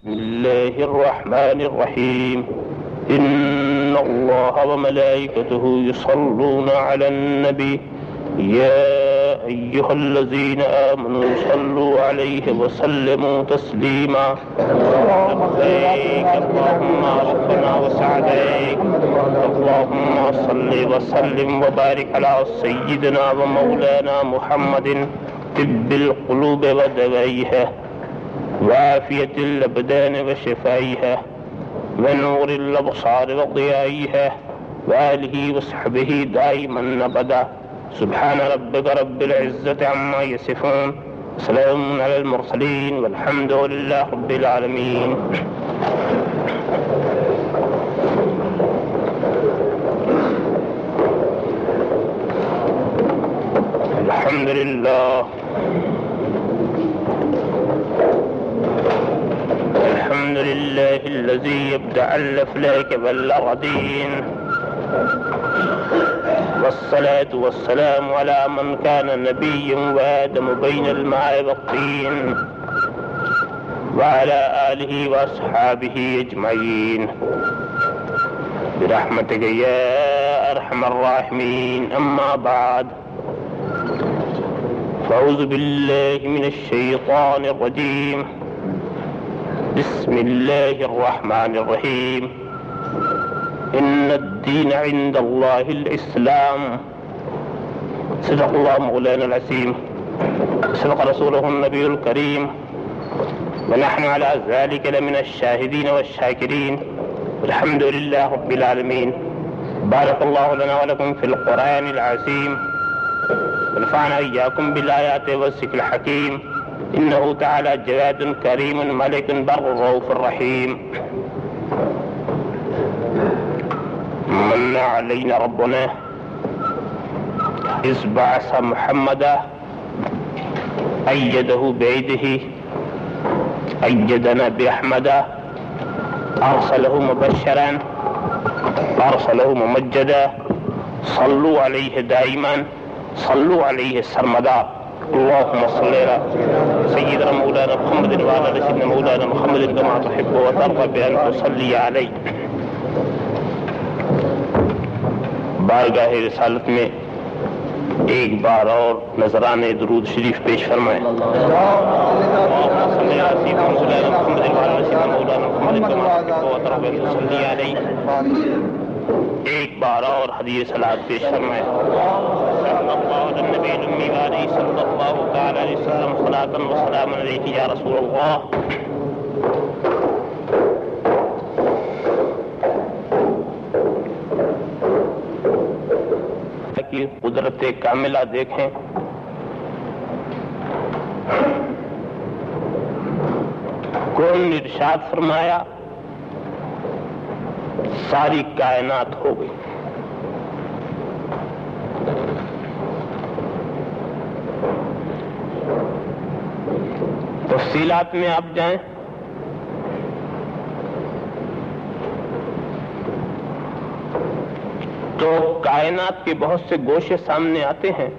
بسم الله الرحمن الرحيم إن الله وملائكته يصلون على النبي يا أيها الذين آمنوا صلوا عليه وسلموا تسليما لبيك اللهم ربنا وسعديك اللهم صل وسلم وبارك على سيدنا ومولانا محمد طب القلوب ودوائها وعافية الأبدان وشفائها ونور الأبصار وضيائها وآله وصحبه دائما أبدا سبحان ربك رب العزة عما يصفون سلام على المرسلين والحمد لله رب العالمين. الحمد لله الحمد لله الذي يبدع الأفلاك والأرضين والصلاة والسلام على من كان نبيا وآدم بين الماء والطين وعلى آله وأصحابه أجمعين برحمتك يا أرحم الراحمين. أما بعد فأعوذ بالله من الشيطان الرجيم بسم الله الرحمن الرحيم إن الدين عند الله الإسلام صدق الله مولانا العظيم صدق رسوله النبي الكريم ونحن على ذلك لمن الشاهدين والشاكرين الحمد لله رب العالمين. بارك الله لنا ولكم في القرآن العظيم ونفعنا إياكم بالآيات والذكر الحكيم إنه تعالى جواد كريم ملك بر رؤوف رحيم. من علينا ربنا إذ بعث محمدا أيده بيده أيدنا بأحمدا أرسله مبشرا أرسله ممجدا صلوا عليه دائما صلوا عليه سرمدا. اللهم صل على سيدنا مولانا محمد وعلى آل سيدنا مولانا محمد كما تحب وترضى بأن تصلي عليه. بارگاہ رسالت میں ایک بار اور نذرانے درود شریف پیش فرمائیں. اللهم صل على سيدنا مولانا محمد وعلى آل سيدنا مولانا محمد كما تحب وترضى بأن تصلي عليه. ایک بار اور حدیث صلاۃ پیش فرمائیں. صلی اللہ علیہ نبی الأمی وعلیہ صلی اللہ تعالی علیہ وسلم صلاۃ و سلام علیک یا رسول اللہ. کی قدرت کاملہ دیکھیں. کون نے ارشاد فرمایا ساری کائنات ہو گئی. تفصیلات میں آپ جائیں تو کائنات کے بہت سے گوشے سامنے آتے ہیں.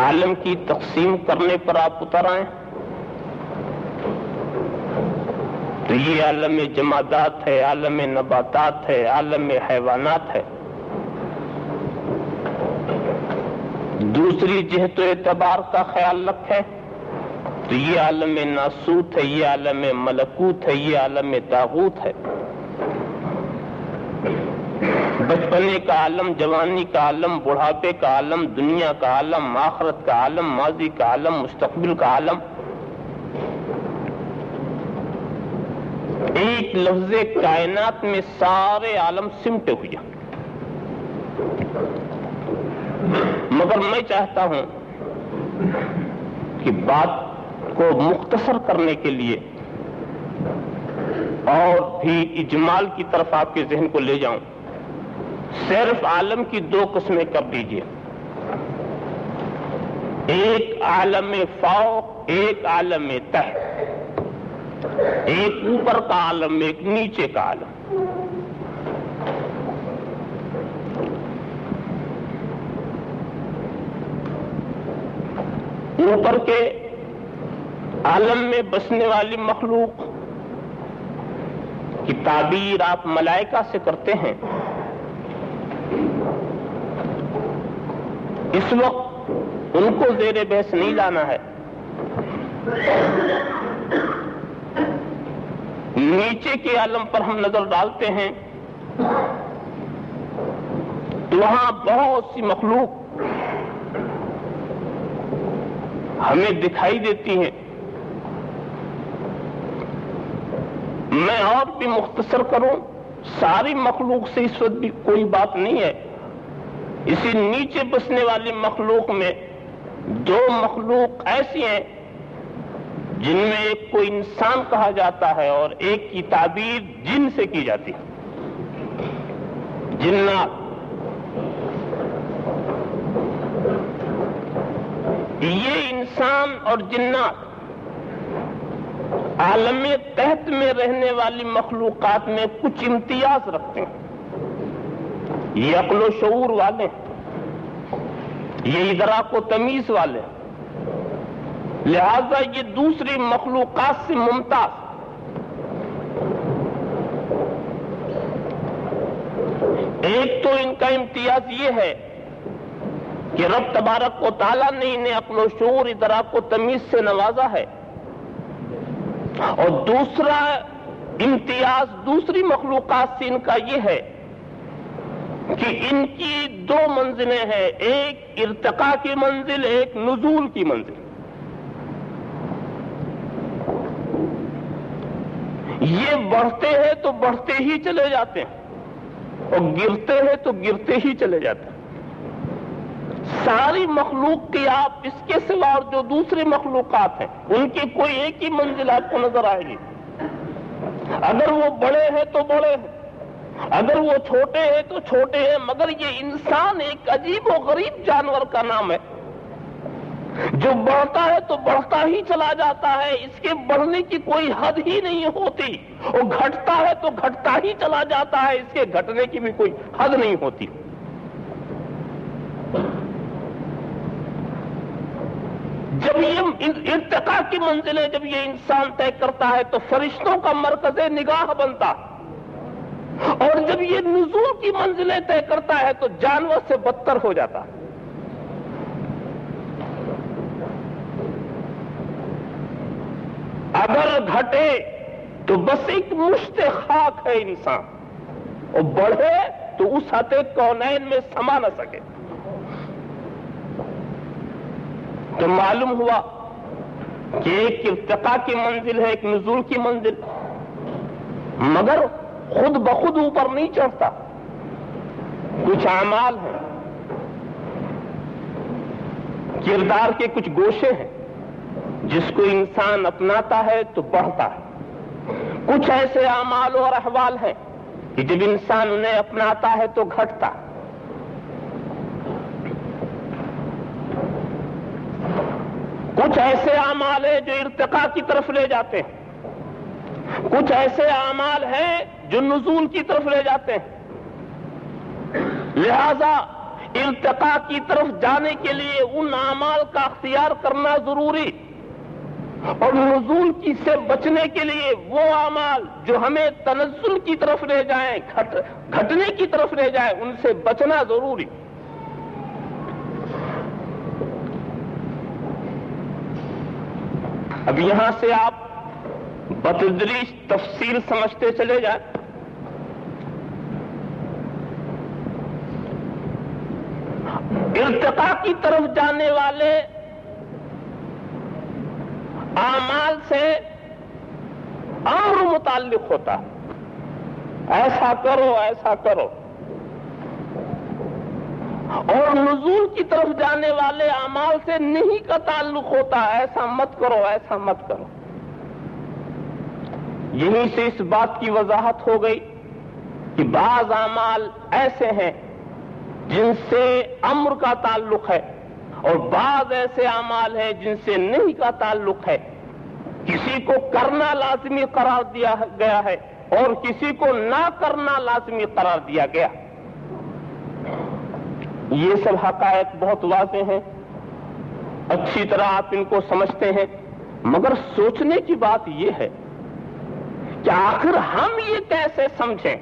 عالم کی تقسیم کرنے پر آپ اتر آئیں تو یہ عالم جمادات ہے، عالم نباتات ہے، عالم حیوانات ہے. دوسری جہت و اعتبار کا خیال رکھیں تو یہ عالم ناسوت ہے، یہ عالم ملکوت ہے، یہ عالم طاغوت ہے. بچپنے کا عالم، جوانی کا عالم، بڑھاپے کا عالم، دنیا کا عالم، آخرت کا عالم، ماضی کا عالم، مستقبل کا عالم. ایک لفظ کائنات میں سارے عالم سمٹے ہوئے. مگر میں چاہتا ہوں کہ بات کو مختصر کرنے کے لیے اور بھی اجمال کی طرف آپ کے ذہن کو لے جاؤں. صرف عالم کی دو قسمیں کر دیجئے. ایک عالم فوق، ایک عالم تحت. ایک اوپر کا عالم، ایک نیچے کا عالم. اوپر کے عالم میں بسنے والی مخلوق کی تعبیر آپ ملائکہ سے کرتے ہیں، اس وقت ان کو زیر بحث نہیں لانا ہے۔ نیچے کے عالم پر ہم نظر ڈالتے ہیں تو وہاں بہت سی مخلوق ہمیں دکھائی دیتی ہیں۔ میں اور بھی مختصر کروں، ساری مخلوق سے اس وقت بھی کوئی بات نہیں ہے۔ اسی نیچے بسنے والی مخلوق میں دو مخلوق ایسی ہیں جن میں ایک کو انسان کہا جاتا ہے اور ایک کی تعبیر جن سے کی جاتی ہے، جنات۔ یہ انسان اور جنات عالم تحت میں رہنے والی مخلوقات میں کچھ امتیاز رکھتے ہیں۔ یہ عقل و شعور والے ہیں، یہ ادراک و تمیز والے ہیں، لہذا یہ دوسری مخلوقات سے ممتاز۔ ایک تو ان کا امتیاز یہ ہے کہ رب تبارک و تعالیٰ نے انہیں عقل و شعور، ادراک و تمیز سے نوازا ہے، اور دوسرا امتیاز دوسری مخلوقات سے ان کا یہ ہے کہ ان کی دو منزلیں ہیں، ایک ارتقاء کی منزل، ایک نزول کی منزل۔ یہ بڑھتے ہیں تو بڑھتے ہی چلے جاتے ہیں اور گرتے ہیں تو گرتے ہی چلے جاتے ہیں۔ ساری مخلوق کی آپ اس کے سوا اور جو دوسری مخلوقات ہیں ان کی کوئی ایک ہی منزل آپ کو نظر آئے گی۔ اگر وہ بڑے ہیں تو بڑے ہیں، اگر وہ چھوٹے ہیں تو چھوٹے ہیں، مگر یہ انسان ایک عجیب و غریب جانور کا نام ہے جو بڑھتا ہے تو بڑھتا ہی چلا جاتا ہے، اس کے بڑھنے کی کوئی حد ہی نہیں ہوتی، اور گھٹتا ہے تو گھٹتا ہی چلا جاتا ہے، اس کے گھٹنے کی بھی کوئی حد نہیں ہوتی۔ جب یہ ارتقاء کی منزلیں جب یہ انسان طے کرتا ہے تو فرشتوں کا مرکز نگاہ بنتا، اور جب یہ نزول کی منزلیں طے کرتا ہے تو جانور سے بدتر ہو جاتا۔ اگر گھٹے تو بس ایک مشت خاک ہے انسان، اور بڑھے تو اس عطے کونین میں سما نہ سکے۔ تو معلوم ہوا کہ ایک ارتقاء کی منزل ہے، ایک نزول کی منزل، مگر خود بخود اوپر نہیں چڑھتا، کچھ اعمال ہیں، کردار کے کچھ گوشے ہیں جس کو انسان اپناتا ہے تو بڑھتا ہے، کچھ ایسے اعمال اور احوال ہیں کہ جب انسان انہیں اپناتا ہے تو گھٹتا۔ کچھ ایسے اعمال ہیں جو ارتقاء کی طرف لے جاتے ہیں، کچھ ایسے اعمال ہیں جو نزول کی طرف لے جاتے ہیں۔ لہذا ارتقاء کی طرف جانے کے لیے ان اعمال کا اختیار کرنا ضروری، اور نزول کی سے بچنے کے لیے وہ اعمال جو ہمیں تنزل کی طرف لے جائیں، گھٹنے کی طرف لے جائیں، ان سے بچنا ضروری۔ اب یہاں سے آپ بتدریج تفصیل سمجھتے چلے جائیں۔ ارتقاء کی طرف جانے والے اعمال سے امر متعلق ہوتا ہے، ایسا کرو ایسا کرو، اور نزول کی طرف جانے والے اعمال سے نہیں کا تعلق ہوتا ہے، ایسا مت کرو ایسا مت کرو۔ یہیں سے اس بات کی وضاحت ہو گئی کہ بعض اعمال ایسے ہیں جن سے امر کا تعلق ہے، اور بعض ایسے اعمال ہیں جن سے نہیں کا تعلق ہے۔ کسی کو کرنا لازمی قرار دیا گیا ہے اور کسی کو نہ کرنا لازمی قرار دیا گیا۔ یہ سب حقائق بہت واضح ہیں، اچھی طرح آپ ان کو سمجھتے ہیں، مگر سوچنے کی بات یہ ہے کہ آخر ہم یہ کیسے سمجھیں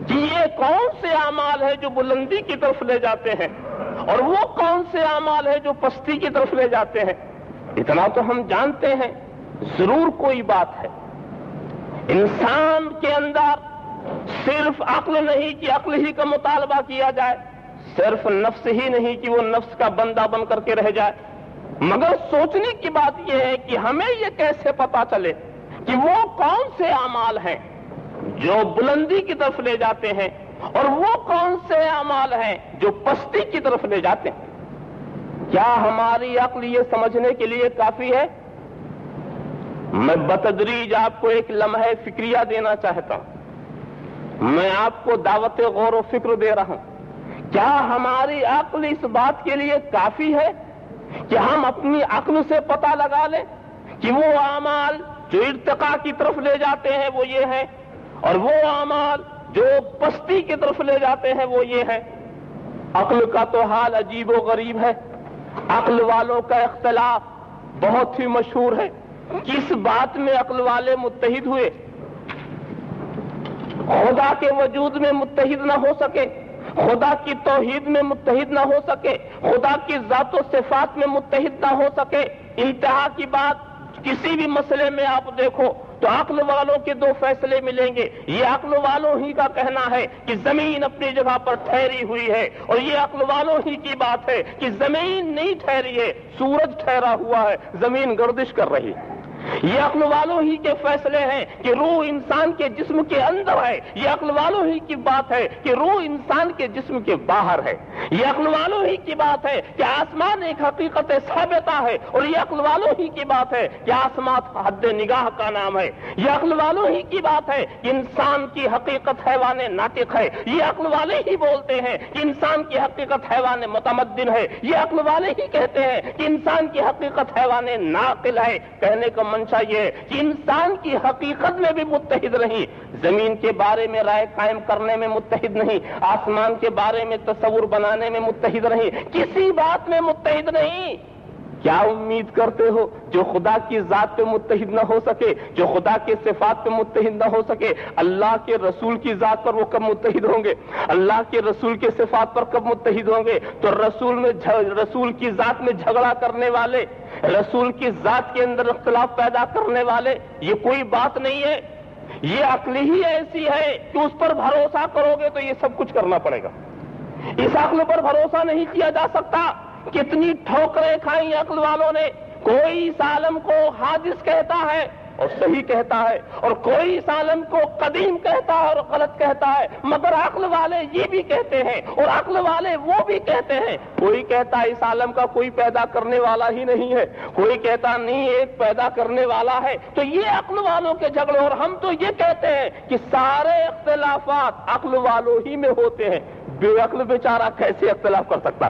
کہ یہ کون سے اعمال ہے جو بلندی کی طرف لے جاتے ہیں اور وہ کون سے اعمال ہے جو پستی کی طرف لے جاتے ہیں؟ اتنا تو ہم جانتے ہیں، ضرور کوئی بات ہے۔ انسان کے اندر صرف عقل نہیں کہ عقل ہی کا مطالبہ کیا جائے، صرف نفس ہی نہیں کہ وہ نفس کا بندہ بن کر کے رہ جائے، مگر سوچنے کی بات یہ ہے کہ ہمیں یہ کیسے پتا چلے کہ وہ کون سے اعمال ہیں جو بلندی کی طرف لے جاتے ہیں اور وہ کون سے اعمال ہیں جو پستی کی طرف لے جاتے ہیں؟ کیا ہماری عقل یہ سمجھنے کے لیے کافی ہے؟ میں بتدریج آپ کو ایک لمحہ فکریہ دینا چاہتا ہوں، میں آپ کو دعوت غور و فکر دے رہا ہوں۔ کیا ہماری عقل اس بات کے لیے کافی ہے کہ ہم اپنی عقل سے پتہ لگا لیں کہ وہ اعمال جو ارتقاء کی طرف لے جاتے ہیں وہ یہ ہیں اور وہ اعمال جو پستی کی طرف لے جاتے ہیں وہ یہ ہیں؟ عقل کا تو حال عجیب و غریب ہے۔ عقل والوں کا اختلاف بہت ہی مشہور ہے۔ کس بات میں عقل والے متحد ہوئے؟ خدا کے وجود میں متحد نہ ہو سکے، خدا کی توحید میں متحد نہ ہو سکے، خدا کی ذات و صفات میں متحد نہ ہو سکے۔ انتہا کی بات، کسی بھی مسئلے میں آپ دیکھو تو عقل والوں کے دو فیصلے ملیں گے۔ یہ عقل والوں ہی کا کہنا ہے کہ زمین اپنی جگہ پر ٹھہری ہوئی ہے، اور یہ عقل والوں ہی کی بات ہے کہ زمین نہیں ٹھہری ہے، سورج ٹھہرا ہوا ہے، زمین گردش کر رہی ہے۔ یہ عقل والوں ہی کے فیصلے ہیں کہ روح انسان کے جسم کے اندر ہے، یہ عقل والوں ہی کی بات ہے کہ روح انسان کے جسم کے باہر ہے۔ یہ عقل والوں ہی کی بات ہے کہ آسمان ایک حقیقت ثابتہ ہے، اور یہ عقل والوں ہی کی بات ہے کہ آسمان حد نگاہ کا نام ہے۔ یہ عقل والوں ہی کی بات ہے کہ انسان کی حقیقت حیوان ناطق ہے۔ یہ عقل والے ہی بولتے ہیں کہ انسان کی حقیقت حیوان متمدن ہے۔ یہ عقل والے ہی کہتے ہیں کہ انسان کی حقیقت حیوان ناقل ہے۔ کہنے کا منشا یہ ہے کہ انسان کی حقیقت میں بھی متحد نہیں، زمین کے بارے میں رائے قائم کرنے میں متحد نہیں، آسمان کے بارے میں تصور بنانے میں متحد نہیں، کسی بات میں متحد نہیں۔ کیا امید کرتے ہو جو خدا کی ذات پہ متحد نہ ہو سکے، جو خدا کے صفات پہ متحد نہ ہو سکے، اللہ کے رسول کی ذات پر وہ کب متحد ہوں گے؟ اللہ کے رسول کے صفات پر کب متحد ہوں گے؟ تو رسول کی ذات میں جھگڑا کرنے والے، رسول کی ذات کے اندر اختلاف پیدا کرنے والے، یہ کوئی بات نہیں ہے۔ یہ عقل ہی ایسی ہے کہ اس پر بھروسہ کرو گے تو یہ سب کچھ کرنا پڑے گا۔ اس عقل پر بھروسہ نہیں کیا جا سکتا۔ کتنی ٹھوکریں کھائیں عقل والوں نے۔ کوئی اس عالم کو حادث کہتا ہے اور صحیح کہتا ہے، اور کوئی اس عالم کو قدیم کہتا ہے اور غلط کہتا ہے، مگر عقل والے یہ بھی کہتے ہیں اور عقل والے وہ بھی کہتے ہیں۔ کوئی کہتا ہے اس عالم کا کوئی پیدا کرنے والا ہی نہیں ہے، کوئی کہتا نہیں ایک پیدا کرنے والا ہے۔ تو یہ عقل والوں کے جھگڑے، اور ہم تو یہ کہتے ہیں کہ سارے اختلافات عقل والوں ہی میں ہوتے ہیں۔ بے عقل بیچارہ کیسے اختلاف کر سکتا؟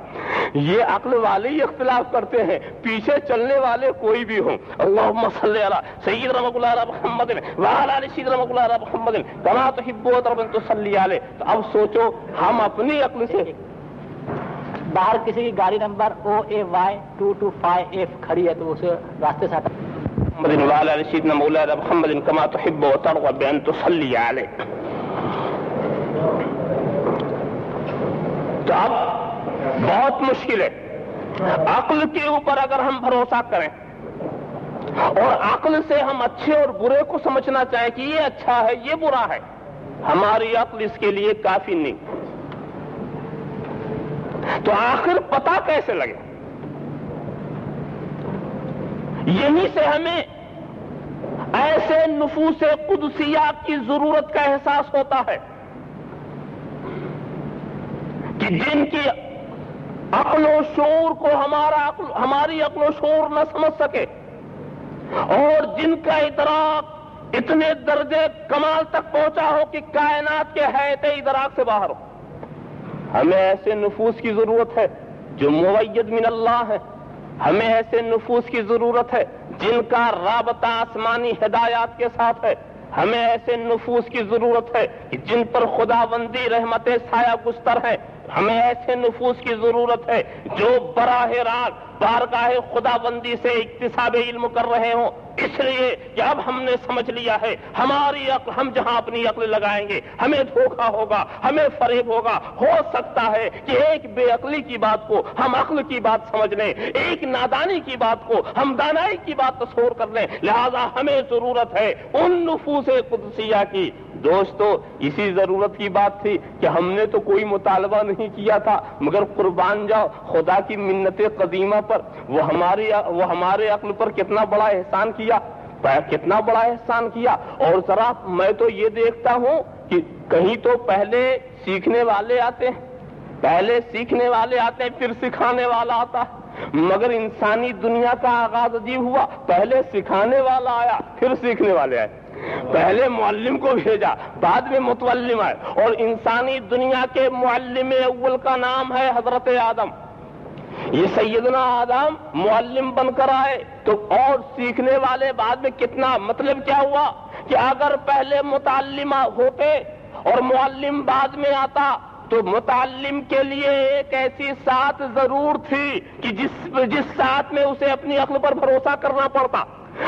یہ عقل والے ہی اختلاف کرتے ہیں، پیچھے چلنے والے کوئی بھی ہوں۔ اللہم صلی علی سیدنا محمد وعلی آل سیدنا محمد کما تحب و ترضى تصلی علیہ۔ تو اب سوچو ہم اپنی عقل سے، باہر کسی کی گاڑی نمبر OAY 225F کھڑی ہے تو اسے راستے سے ہٹا۔ محمد وعلی آل سیدنا محمد کما تحب و ترضى بأن تصلی علیہ۔ تو اب بہت مشکل ہے، عقل کے اوپر اگر ہم بھروسہ کریں اور عقل سے ہم اچھے اور برے کو سمجھنا چاہیں کہ یہ اچھا ہے یہ برا ہے، ہماری عقل اس کے لیے کافی نہیں۔ تو آخر پتہ کیسے لگے؟ یہیں سے ہمیں ایسے نفوس قدسیہ کی ضرورت کا احساس ہوتا ہے کہ جن کی عقل و شعور کو ہماری عقل و شعور نہ سمجھ سکے، اور جن کا ادراک اتنے درجے کمال تک پہنچا ہو کہ کائنات کے حیات ادراک سے باہر ہو۔ ہمیں ایسے نفوس کی ضرورت ہے جو مؤید من اللہ ہے، ہمیں ایسے نفوس کی ضرورت ہے جن کا رابطہ آسمانی ہدایات کے ساتھ ہے، ہمیں ایسے نفوس کی ضرورت ہے کہ جن پر خداوندی رحمت سایہ گستر ہے، ہمیں ایسے نفوس کی ضرورت ہے جو براہ راست بارگاہ خدا بندی سے اکتساب علم کر رہے ہوں، اس لیے کہ اب ہم نے سمجھ لیا ہے ہماری عقل، ہم جہاں اپنی عقل لگائیں گے ہمیں دھوکہ ہوگا، ہمیں فریب ہوگا۔ ہو سکتا ہے کہ ایک بے عقلی کی بات کو ہم عقل کی بات سمجھ لیں، ایک نادانی کی بات کو ہم دانائی کی بات تصور کر لیں، لہذا ہمیں ضرورت ہے ان نفوس قدسیہ کی۔ دوستو، اسی ضرورت کی بات تھی کہ ہم نے تو کوئی مطالبہ نہیں کیا تھا، مگر قربان جاؤ خدا کی منت قدیمہ پر، وہ ہمارے عقل پر کتنا بڑا احسان کیا، کتنا بڑا احسان کیا۔ اور ذرا میں تو یہ دیکھتا ہوں کہ کہیں تو پہلے سیکھنے والے آتے ہیں، پھر سکھانے والا آتا ہے، مگر انسانی دنیا کا آغاز عجیب ہوا، پہلے سکھانے والا آیا پھر سیکھنے والے آئے، پہلے معلم کو بھیجا بعد میں متعلم آئے، اور انسانی دنیا کے معلم اول کا نام ہے حضرت آدم۔ یہ سیدنا آدم معلم بن کر آئے تو اور سیکھنے والے بعد میں کتنا، مطلب کیا ہوا کہ اگر پہلے متعلم ہوتے اور معلم بعد میں آتا تو متعلم کے لیے ایک ایسی ساتھ ضرور تھی کہ جس ساتھ میں اسے اپنی عقل پر بھروسہ کرنا پڑتا،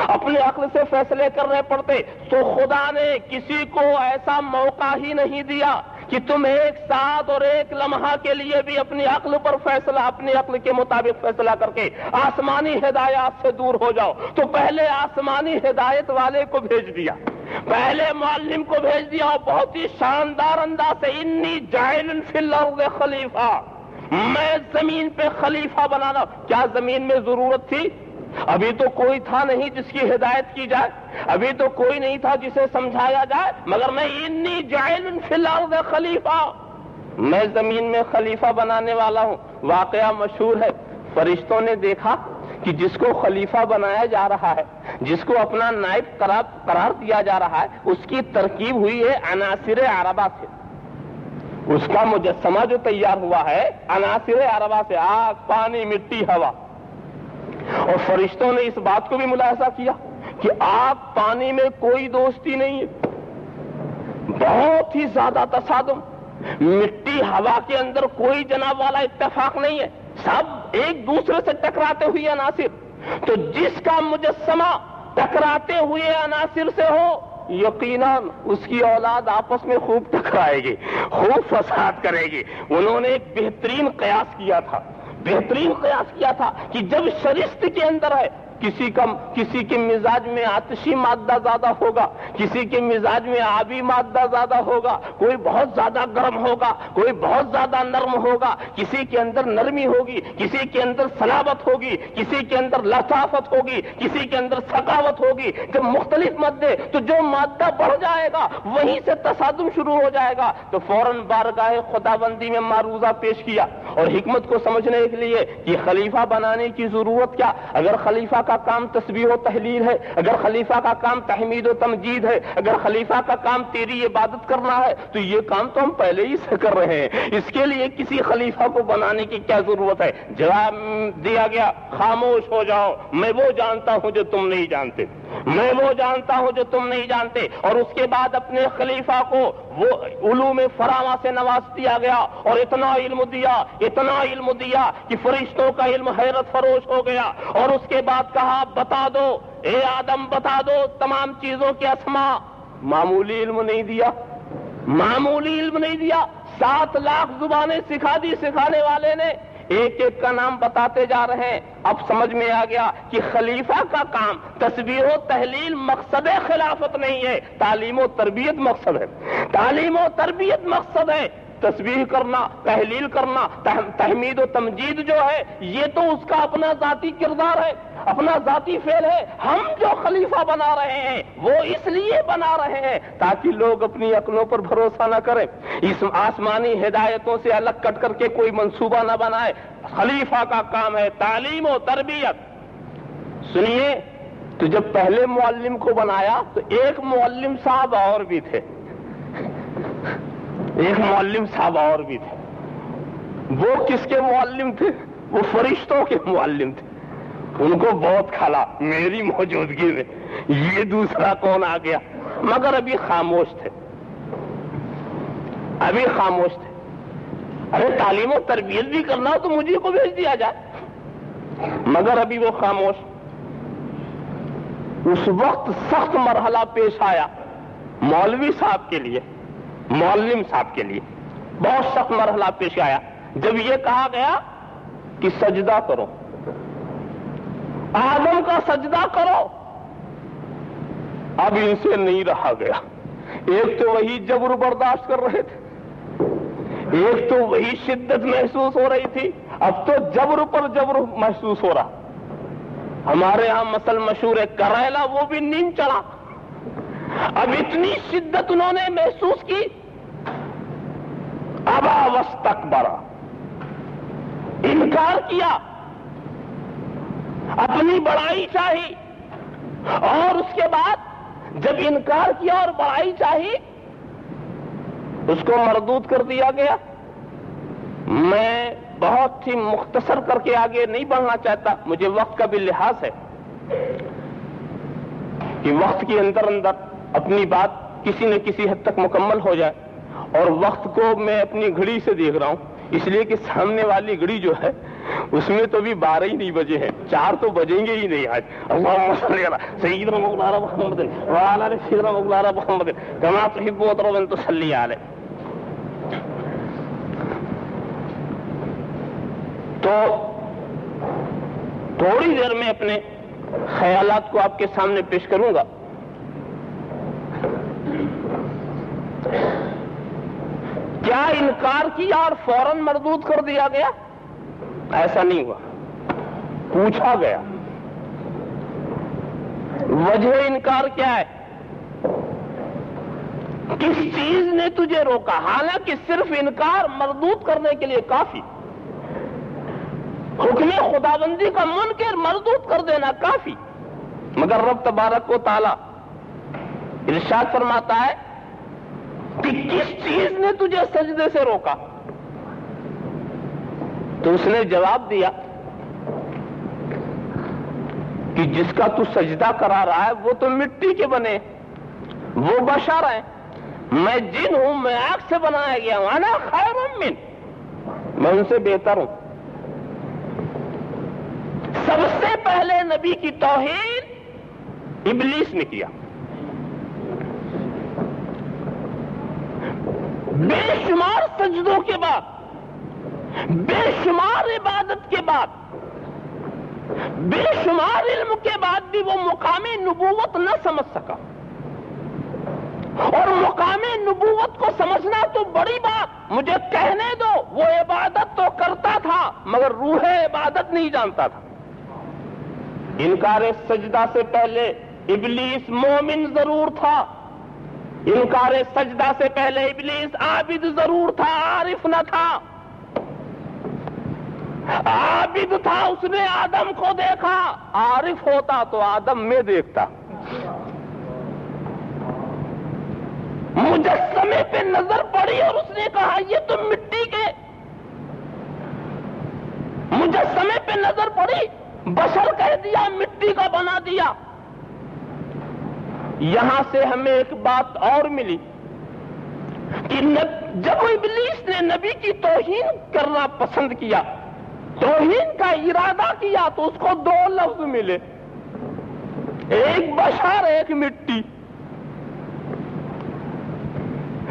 اپنے عقل سے فیصلے کرنے پڑتے۔ تو خدا نے کسی کو ایسا موقع ہی نہیں دیا کہ تم ایک ساتھ اور ایک لمحہ کے لیے بھی اپنی عقل پر فیصلہ، اپنی عقل کے مطابق فیصلہ کر کے آسمانی ہدایات سے دور ہو جاؤ۔ تو پہلے آسمانی ہدایت والے کو بھیج دیا، پہلے معلم کو بھیج دیا، اور بہت ہی شاندار انداز سے انی جاعل فی الارض خلیفہ، میں زمین پہ خلیفہ بنانا۔ کیا زمین میں ضرورت تھی؟ ابھی تو کوئی تھا نہیں جس کی ہدایت کی جائے، ابھی تو کوئی نہیں تھا جسے سمجھایا جائے، مگر میں انی جاعل فی الارض خلیفہ، میں زمین میں خلیفہ بنانے والا ہوں۔ واقعہ مشہور ہے، فرشتوں نے دیکھا کہ جس کو خلیفہ بنایا جا رہا ہے، جس کو اپنا نائب قرار دیا جا رہا ہے، اس کی ترکیب ہوئی ہے عناصر عربہ سے، اس کا مجسمہ جو تیار ہوا ہے عناصر عربہ سے، آگ، پانی، مٹی، ہوا۔ اور فرشتوں نے اس بات کو بھی ملاحظہ کیا کہ آگ پانی میں کوئی دوستی نہیں ہے، بہت ہی زیادہ تصادم، مٹی ہوا کے اندر کوئی جناب والا اتفاق نہیں ہے، سب ایک دوسرے سے ٹکراتے ہوئے عناصر۔ تو جس کا مجسمہ ٹکراتے ہوئے عناصر سے ہو، یقیناً اس کی اولاد آپس میں خوب ٹکرائے گی، خوب فساد کرے گی۔ انہوں نے ایک بہترین قیاس کیا تھا کہ جب شرشت کے اندر ہے، کسی کے مزاج میں آتشی مادہ زیادہ ہوگا، کسی کے مزاج میں آبی مادہ زیادہ ہوگا، کوئی بہت زیادہ گرم ہوگا، کوئی بہت زیادہ نرم ہوگا، کسی کے اندر نرمی ہوگی، کسی کے اندر صلابت ہوگی، کسی کے اندر لطافت ہوگی، کسی کے اندر سخاوت ہوگی۔ جب مختلف مادے، تو جو مادہ بڑھ جائے گا وہیں سے تصادم شروع ہو جائے گا۔ تو فوراً بارگاہ خداوندی میں معروضہ پیش کیا، اور حکمت کو سمجھنے کے لیے کہ خلیفہ بنانے کی ضرورت کیا، اگر خلیفہ کا کام تسبیح و تحلیل ہے، اگر خلیفہ کا کام تحمید و تمجید ہے، اگر خلیفہ کا کام تیری عبادت کرنا ہے، تو یہ کام تو ہم پہلے ہی سے کر رہے ہیں، اس کے لیے کسی خلیفہ کو بنانے کی کیا ضرورت ہے؟ جواب دیا گیا، خاموش ہو جاؤ، میں وہ جانتا ہوں جو تم نہیں جانتے، میں وہ جانتا ہوں جو تم نہیں جانتے۔ اور اس کے بعد اپنے خلیفہ کو وہ علوم فراواں سے نواز دیا گیا، اور اتنا علم دیا کہ فرشتوں کا علم حیرت فروش ہو گیا۔ اور اس کے بعد کہا، بتا دو اے آدم، بتا دو تمام چیزوں کے اسماء۔ معمولی علم نہیں دیا، 7 لاکھ زبانیں سکھا دی سکھانے والے نے، ایک ایک کا نام بتاتے جا رہے ہیں۔ اب سمجھ میں آ گیا کہ خلیفہ کا کام تسبیح و تحلیل مقصد خلافت نہیں ہے، تعلیم و تربیت مقصد ہے، تعلیم و تربیت مقصد ہے۔ تسبیح کرنا، تحلیل کرنا، تحمید و تمجید جو ہے، یہ تو اس کا اپنا ذاتی کردار ہے، اپنا ذاتی فعل ہے۔ ہم جو خلیفہ بنا رہے ہیں وہ اس لیے بنا رہے ہیں تاکہ لوگ اپنی عقلوں پر بھروسہ نہ کریں، اس آسمانی ہدایتوں سے الگ کٹ کر کے کوئی منصوبہ نہ بنائے۔ خلیفہ کا کام ہے تعلیم و تربیت۔ سنیے، تو جب پہلے معلم کو بنایا تو ایک معلم صاحب اور بھی تھے، وہ کس کے معلم تھے؟ وہ فرشتوں کے معلم تھے۔ ان کو بہت کھلا میری موجودگی میں، یہ دوسرا کون آ گیا، مگر ابھی خاموش تھے۔ ارے تعلیم و تربیت بھی کرنا ہو تو مجھے کو بھیج دیا جائے، مگر ابھی وہ خاموش۔ اس وقت سخت مرحلہ پیش آیا مولوی صاحب کے لیے، معلم صاحب کے لیے بہت سخت مرحلہ پیش آیا جب یہ کہا گیا کہ سجدہ کرو، آدم کا سجدہ کرو۔ اب ان سے نہیں رہا گیا، ایک تو وہی جبر برداشت کر رہے تھے، ایک تو وہی شدت محسوس ہو رہی تھی، اب تو جبر پر جبر محسوس ہو رہا۔ ہمارے ہاں مثل مشہور ہے، کریلا وہ بھی نیند چڑھا۔ اب اتنی شدت انہوں نے محسوس کی، ابا واستکبر، انکار کیا، اپنی بڑائی چاہی، اور اس کے بعد جب انکار کیا اور بڑائی چاہی اس کو مردود کر دیا گیا۔ میں بہت ہی مختصر کر کے آگے نہیں بڑھنا چاہتا، مجھے وقت کا بھی لحاظ ہے کہ وقت کے اندر اپنی بات کسی نہ کسی حد تک مکمل ہو جائے، اور وقت کو میں اپنی گھڑی سے دیکھ رہا ہوں، اس لیے کہ سامنے والی گھڑی جو ہے اس میں تو بھی 12 ہی نہیں بجے ہیں، 4 تو بجیں گے ہی نہیں آج۔ اللہم صلی علی سیدنا مولانا محمد وعلی آل سیدنا مولانا محمد کما تحب وترضى ان تصلی علیہ۔ تو تھوڑی دیر میں اپنے خیالات کو آپ کے سامنے پیش کروں گا۔ کیا انکار کیا اور فوراً مردود کر دیا گیا؟ ایسا نہیں ہوا، پوچھا گیا وجہ انکار کیا ہے، کس چیز نے تجھے روکا؟ حالانکہ صرف انکار مردود کرنے کے لیے کافی، حکم خداوندی کا منکر مردود کر دینا کافی، مگر رب تبارک و تعالی ارشاد فرماتا ہے کہ کس چیز نے تجھے سجدے سے روکا؟ تو اس نے جواب دیا کہ جس کا تو سجدہ کرا رہا ہے وہ تو مٹی کے بنے، وہ بشر ہیں، میں جن ہوں، میں آگ سے بنایا گیا ہوں، انا خیر من، میں ان سے بہتر ہوں۔ سب سے پہلے نبی کی توہین ابلیس نے کیا، بے شمار سجدوں کے بعد، بے شمار عبادت کے بعد، بے شمار علم کے بعد بھی وہ مقام نبوت نہ سمجھ سکا، اور مقام نبوت کو سمجھنا تو بڑی بات، مجھے کہنے دو وہ عبادت تو کرتا تھا مگر روح عبادت نہیں جانتا تھا۔ انکار سجدہ سے پہلے ابلیس مومن ضرور تھا، انکار سجدہ سے پہلے ابلیس عابد ضرور تھا، عارف نہ تھا۔ عابد تھا، اس نے آدم کو دیکھا، عارف ہوتا تو آدم میں دیکھتا۔ مجسمے پہ نظر پڑی اور اس نے کہا یہ تو مٹی کے، مجسمے پہ نظر پڑی، بشر کہہ دیا، مٹی کا بنا دیا۔ یہاں سے ہمیں ایک بات اور ملی کہ جب ابلیس نے نبی کی توہین کرنا پسند کیا، توہین کا ارادہ کیا، تو اس کو 2 لفظ ملے، ایک بشر ایک مٹی۔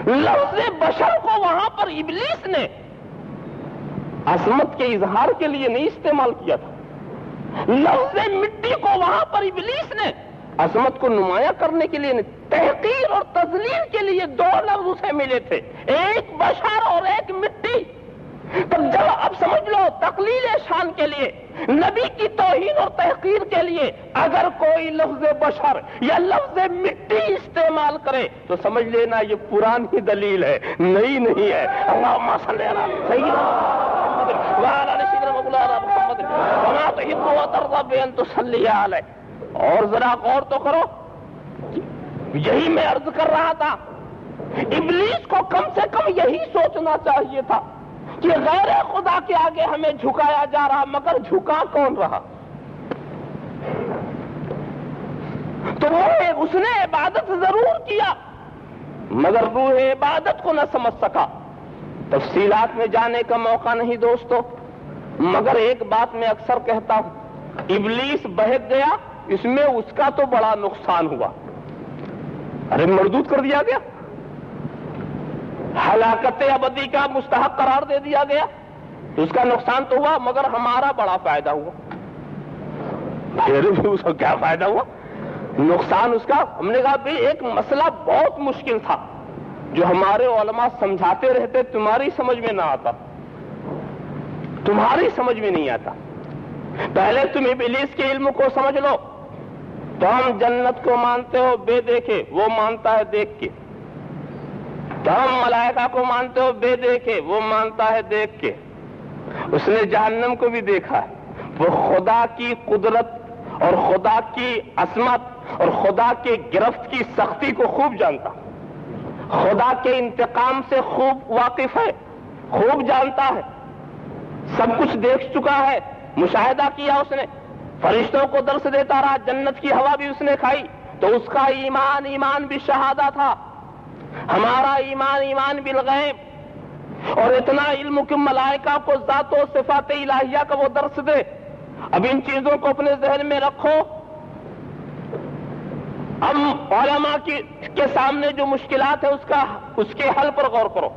لفظ بشر کو وہاں پر ابلیس نے عظمت کے اظہار کے لیے نہیں استعمال کیا تھا، لفظ مٹی کو وہاں پر ابلیس نے عظمت کو نمایاں کرنے کے لیے، تحقیر اور تذلیل کے لیے 2 لفظ اسے ملے تھے، ایک بشر اور ایک مٹی۔ تو جب اب سمجھ لو تقلیل شان کے لیے، نبی کی توہین اور تحقیر کے لیے اگر کوئی لفظ بشر یا لفظ مٹی استعمال کرے تو سمجھ لینا یہ پرانی دلیل ہے، نئی نہیں ہے۔ اللہم صلی علی سیدنا محمد وعلی آل سیدنا مولانا محمد کما تحب وترضى ان تصلی علیہ۔ اور ذرا غور تو کرو، یہی میں عرض کر رہا تھا، ابلیس کو کم سے کم یہی سوچنا چاہیے تھا کہ غیر خدا کے آگے ہمیں جھکایا جا رہا، مگر جھکا کون رہا؟ تو اس نے عبادت ضرور کیا مگر روح عبادت کو نہ سمجھ سکا، تفصیلات میں جانے کا موقع نہیں دوستو، مگر ایک بات میں اکثر کہتا ہوں، ابلیس بہک گیا، اس میں اس کا تو بڑا نقصان ہوا، ارے مردود کر دیا گیا، ہلاکت ابدی کا مستحق قرار دے دیا گیا، تو اس کا نقصان تو ہوا مگر ہمارا بڑا فائدہ ہوا۔ پھر بھی اس کو کیا فائدہ ہوا؟ نقصان اس کا، ہم نے کہا بھئی ایک مسئلہ بہت مشکل تھا جو ہمارے علماء سمجھاتے رہتے، تمہاری سمجھ میں نہ آتا، تمہاری سمجھ میں نہیں آتا۔ پہلے تم ابلیس کے علم کو سمجھ لو، تو ہم جنت کو مانتے ہو بے دیکھے، وہ مانتا ہے دیکھ کے، تو ہم ملائکہ کو مانتے ہو بے دیکھے، وہ مانتا ہے دیکھ کے، اس نے جہنم کو بھی دیکھا ہے، وہ خدا کی قدرت اور خدا کی عظمت اور خدا کے گرفت کی سختی کو خوب جانتا، خدا کے انتقام سے خوب واقف ہے، خوب جانتا ہے، سب کچھ دیکھ چکا ہے، مشاہدہ کیا اس نے، فرشتوں کو درس دیتا رہا، جنت کی ہوا بھی اس نے کھائی، تو اس کا ایمان ایمان بھی شہادہ تھا، ہمارا ایمان ایمان بالغیب، اور اتنا علم کہ ملائکہ کو ذات و صفات الہیہ کا وہ درس دے۔ اب ان چیزوں کو اپنے ذہن میں رکھو، اب علماء کے سامنے جو مشکلات ہے اس کے حل پر غور کرو۔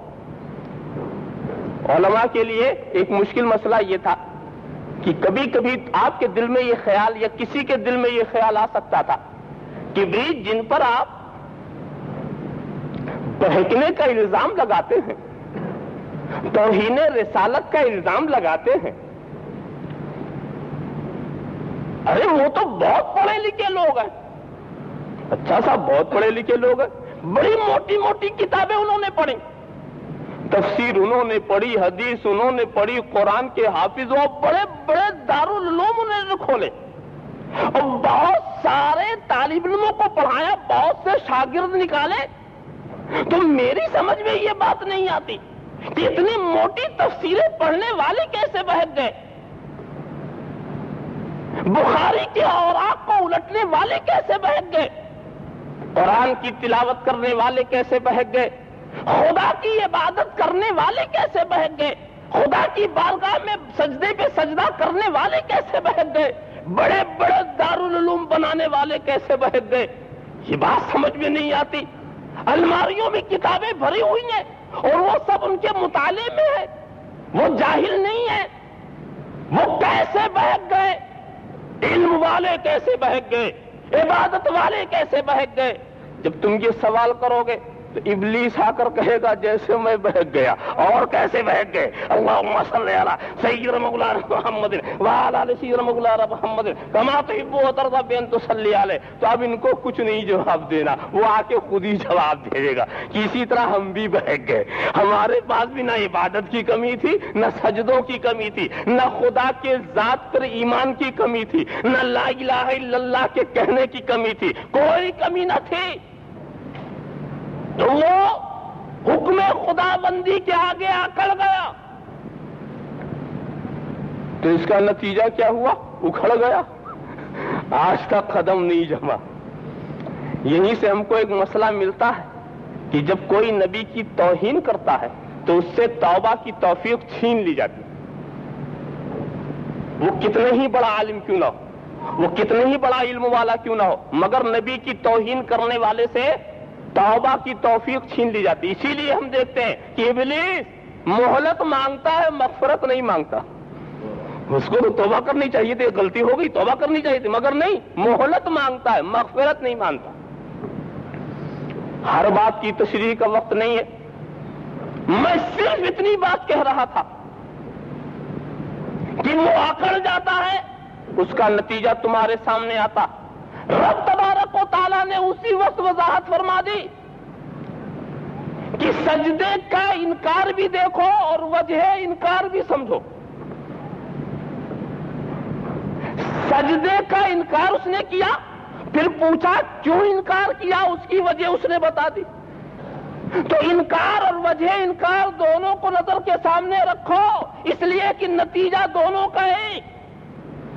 علماء کے لیے ایک مشکل مسئلہ یہ تھا کہ کبھی کبھی آپ کے دل میں یہ خیال یا کسی کے دل میں یہ خیال آ سکتا تھا کہ بھی جن پر آپ بہکنے کا الزام لگاتے ہیں، توہین رسالت کا الزام لگاتے ہیں، ارے وہ تو بہت پڑھے لکھے لوگ ہیں، اچھا صاحب بہت پڑھے لکھے لوگ ہیں، بڑی موٹی موٹی کتابیں انہوں نے پڑھی، تفسیر انہوں نے پڑھی، حدیث انہوں نے پڑھی، قرآن کے حافظ، اور بڑے بڑے دارالعلوم انہوں نے کھولے، اور بہت سارے طالب علموں کو پڑھایا، بہت سے شاگرد نکالے، تو میری سمجھ میں یہ بات نہیں آتی کہ اتنی موٹی تفسیریں پڑھنے والے کیسے بہک گئے، بخاری کے اوراق کو الٹنے والے کیسے بہک گئے، قرآن کی تلاوت کرنے والے کیسے بہک گئے، خدا کی عبادت کرنے والے کیسے بہک گئے، خدا کی بارگاہ میں سجدے پہ سجدہ کرنے والے کیسے بہک گئے، بڑے بڑے دارالعلوم بنانے والے کیسے بہک گئے، یہ بات سمجھ میں نہیں آتی۔ الماریوں میں کتابیں بھری ہوئی ہیں اور وہ سب ان کے مطالعے میں ہے، وہ جاہل نہیں ہے، وہ کیسے بہک گئے، علم والے کیسے بہک گئے، عبادت والے کیسے بہک گئے۔ جب تم یہ سوال کرو گے تو ابلیس آ کر کہے گا جیسے میں بہک گیا، اور کیسے بہک گئے، اللہم صلی علی سیدنا مولانا محمد وعلی آل سیدنا مولانا محمد کما تحب و ترضی بان تصلی علیہ، تو اب ان کو کچھ نہیں جواب دینا، وہ آ کے خود ہی جواب دے دے گا کہ اسی طرح ہم بھی بہک گئے، ہمارے پاس بھی نہ عبادت کی کمی تھی، نہ سجدوں کی کمی تھی، نہ خدا کے ذات پر ایمان کی کمی تھی، نہ لا الہ الا اللہ کے کہنے کی کمی تھی، کوئی کمی نہ تھی، تو وہ حکم خدا بندی کے آگے اکڑ گیا، تو اس کا نتیجہ کیا ہوا، اکھڑ گیا، آج تک قدم نہیں جما۔ یہیں سے ہم کو ایک مسئلہ ملتا ہے کہ جب کوئی نبی کی توہین کرتا ہے تو اس سے توبہ کی توفیق چھین لی جاتی، وہ کتنے ہی بڑا عالم کیوں نہ ہو، وہ کتنے ہی بڑا علم والا کیوں نہ ہو، مگر نبی کی توہین کرنے والے سے توبہ کی توفیق چھین لی جاتی۔ اسی لیے ہم دیکھتے ہیں کہ ابلیس مہلت مانگتا ہے، مغفرت نہیں مانگتا، اس کو تو توبہ کرنی چاہیے تھی، غلطی ہو گئی توبہ کرنی چاہیے تھی، مگر نہیں، مہلت مانگتا ہے، مغفرت نہیں مانگتا۔ ہر بات کی تشریح کا وقت نہیں ہے، میں صرف اتنی بات کہہ رہا تھا کہ وہ اکڑ جاتا ہے، اس کا نتیجہ تمہارے سامنے آتا۔ رب تبارک و تعالیٰ نے اسی وقت وضاحت فرما دی کہ سجدے کا انکار بھی دیکھو اور وجہ انکار بھی سمجھو۔ سجدے کا انکار اس نے کیا، پھر پوچھا کیوں انکار کیا، اس کی وجہ اس نے بتا دی۔ تو انکار اور وجہ انکار دونوں کو نظر کے سامنے رکھو، اس لیے کہ نتیجہ دونوں کا ہے۔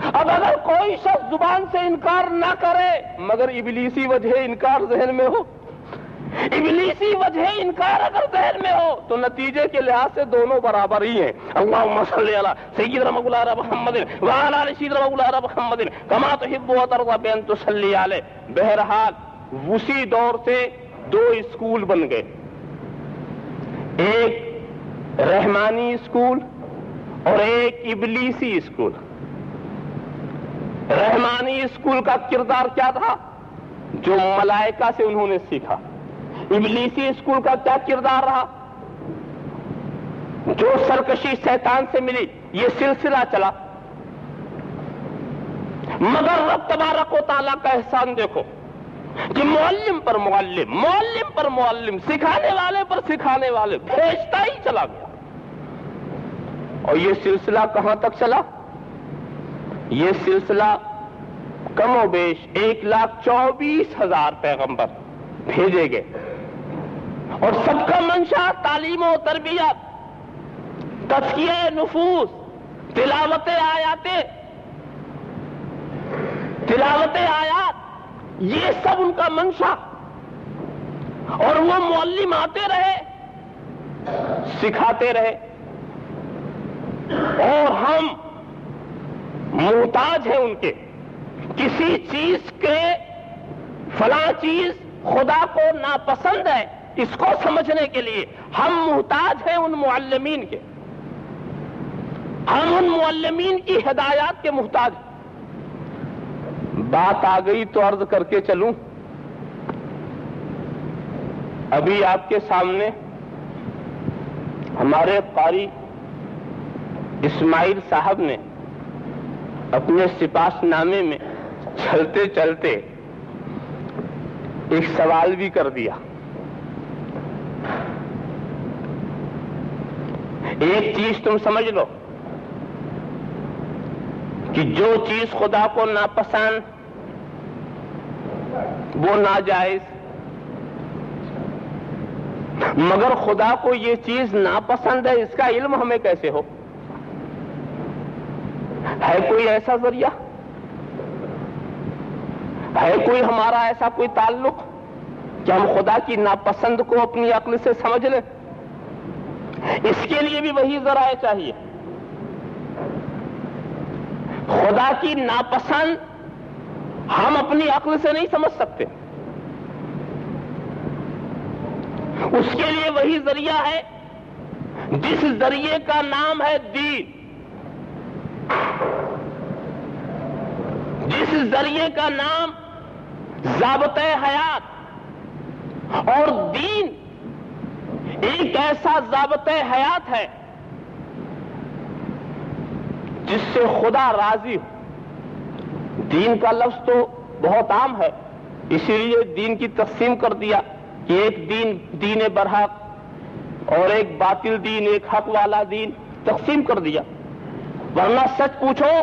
اب اگر کوئی شخص زبان سے انکار نہ کرے مگر ابلیسی وجہ انکار ذہن میں ہو، ابلیسی وجہ انکار اگر ذہن میں ہو تو نتیجے کے لحاظ سے دونوں برابر ہی ہیں. اللہم صلی علی سیدنا مولانا محمد وعلی آل سیدنا مولانا محمد کما تحب و ترضی بان تصلی علیہ. بہرحال اسی دور سے دو اسکول بن گئے، ایک رحمانی اسکول اور ایک ابلیسی اسکول. رحمانی اسکول کا کردار کیا تھا؟ جو ملائکہ سے انہوں نے سیکھا. ابلیسی اسکول کا کیا کردار رہا؟ جو سرکشی شیطان سے ملی. یہ سلسلہ چلا، مگر رب تبارک و تعالیٰ کا احسان دیکھو کہ معلم پر معلم، معلم پر معلم، سکھانے والے پر سکھانے والے بھیجتا ہی چلا گیا. اور یہ سلسلہ کہاں تک چلا؟ یہ سلسلہ کم و بیش 1,24,000 پیغمبر بھیجے گئے، اور سب کا منشا تعلیم و تربیت، تزکیہ نفوس، تلاوت آیات، یہ سب ان کا منشا. اور وہ معلم آتے رہے، سکھاتے رہے، اور ہم محتاج ہیں ان کے. کسی چیز کے فلاں چیز خدا کو ناپسند ہے، اس کو سمجھنے کے لیے ہم محتاج ہیں ان معلمین کے. ہم ان معلمین کی ہدایات کے محتاج. بات آ گئی تو عرض کر کے چلوں. ابھی آپ کے سامنے ہمارے قاری اسماعیل صاحب نے اپنے سپاس نامے میں چلتے چلتے ایک سوال بھی کر دیا. ایک چیز تم سمجھ لو کہ جو چیز خدا کو ناپسند وہ ناجائز، مگر خدا کو یہ چیز ناپسند ہے اس کا علم ہمیں کیسے ہو؟ ہے کوئی ایسا ذریعہ؟ ہے کوئی ہمارا ایسا کوئی تعلق کہ ہم خدا کی ناپسند کو اپنی عقل سے سمجھ لیں؟ اس کے لیے بھی وہی ذرائع چاہیے. خدا کی ناپسند ہم اپنی عقل سے نہیں سمجھ سکتے. اس کے لیے وہی ذریعہ ہے جس ذریعے کا نام ہے دین، جس ذریعے کا نام ضابطۂ حیات. اور دین ایک ایسا ضابطۂ حیات ہے جس سے خدا راضی ہو. دین کا لفظ تو بہت عام ہے، اسی لیے دین کی تقسیم کر دیا کہ ایک دین دین برحق اور ایک باطل دین، ایک حق والا دین تقسیم کر دیا. ورنہ سچ پوچھو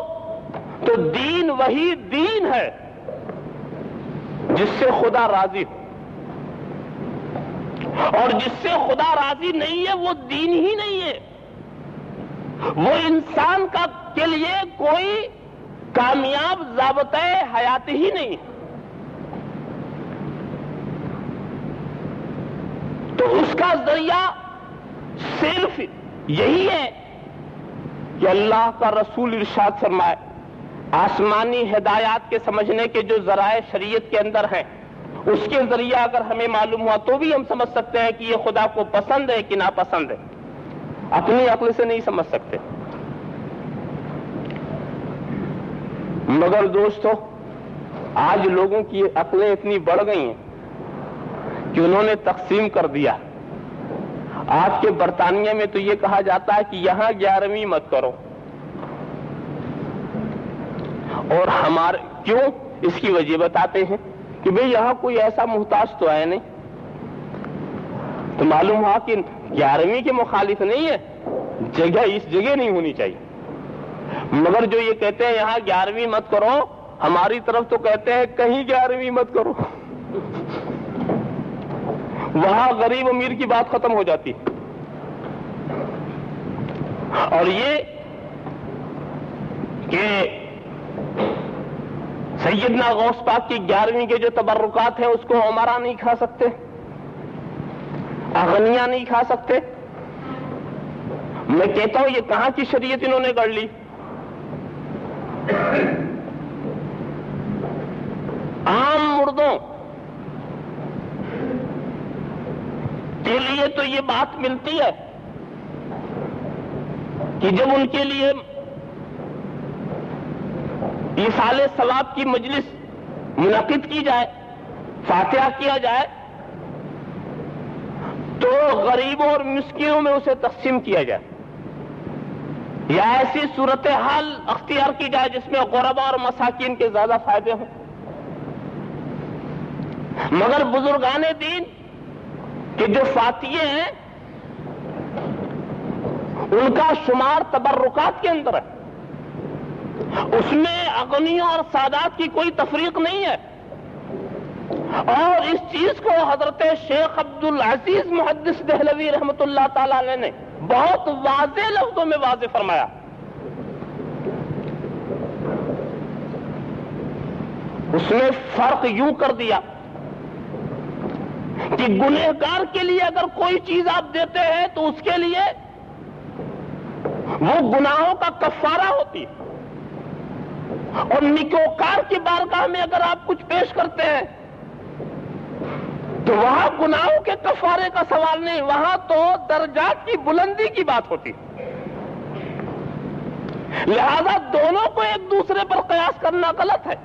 تو دین وہی دین ہے جس سے خدا راضی ہو، اور جس سے خدا راضی نہیں ہے وہ دین ہی نہیں ہے. وہ انسان کا کے لیے کوئی کامیاب ضابطۂ حیات ہی نہیں. تو اس کا ذریعہ صرف یہی ہے کہ اللہ کا رسول ارشاد فرمائے آسمانی ہدایات کے سمجھنے کے جو ذرائع شریعت کے اندر ہیں اس کے ذریعہ اگر ہمیں معلوم ہوا تو بھی ہم سمجھ سکتے ہیں کہ یہ خدا کو پسند ہے کہ ناپسند ہے. اپنی عقل سے نہیں سمجھ سکتے. مگر دوستو آج لوگوں کی عقلیں اتنی بڑھ گئی ہیں کہ انہوں نے تقسیم کر دیا. آپ کے برطانیہ میں تو یہ کہا جاتا ہے کہ یہاں 11ویں مت کرو، اور ہمارے کیوں اس کی وجہ بتاتے ہیں کہ بھئی یہاں کوئی ایسا محتاج تو ہے نہیں. تو معلوم ہوا کہ 11ویں کے مخالف نہیں ہے، جگہ اس جگہ نہیں ہونی چاہیے. مگر جو یہ کہتے ہیں یہاں 11ویں مت کرو، ہماری طرف تو کہتے ہیں کہیں 11ویں مت کرو. وہاں غریب امیر کی بات ختم ہو جاتی. اور یہ کہ سیدنا غوث پاک کی 11ویں کے جو تبرکات ہیں اس کو عمرہ نہیں کھا سکتے، اغنیا نہیں کھا سکتے؟ میں کہتا ہوں یہ کہاں کی شریعت انہوں نے گڑھ لی؟ عام مردوں کے لیے تو یہ بات ملتی ہے کہ جب ان کے لیے ایصال ثواب کی مجلس منعقد کی جائے، فاتحہ کیا جائے، تو غریبوں اور مسکینوں میں اسے تقسیم کیا جائے، یا ایسی صورتحال اختیار کی جائے جس میں غرباء اور مساکین کے زیادہ فائدے ہوں۔ مگر بزرگان دین کہ جو فاتحے ہیں ان کا شمار تبرکات کے اندر ہے، اس میں اغنیوں اور سادات کی کوئی تفریق نہیں ہے، اور اس چیز کو حضرت شیخ عبدالعزیز محدث دہلوی رحمۃ اللہ تعالی علیہ نے بہت واضح لفظوں میں واضح فرمایا۔ اس نے فرق یوں کر دیا کہ گنہگار کے لیے اگر کوئی چیز آپ دیتے ہیں تو اس کے لیے وہ گناہوں کا کفارہ ہوتی ہے، اور نیکوکار کی بارگاہ میں اگر آپ کچھ پیش کرتے ہیں تو وہاں گناہوں کے کفارے کا سوال نہیں، وہاں تو درجات کی بلندی کی بات ہوتی۔ لہذا دونوں کو ایک دوسرے پر قیاس کرنا غلط ہے۔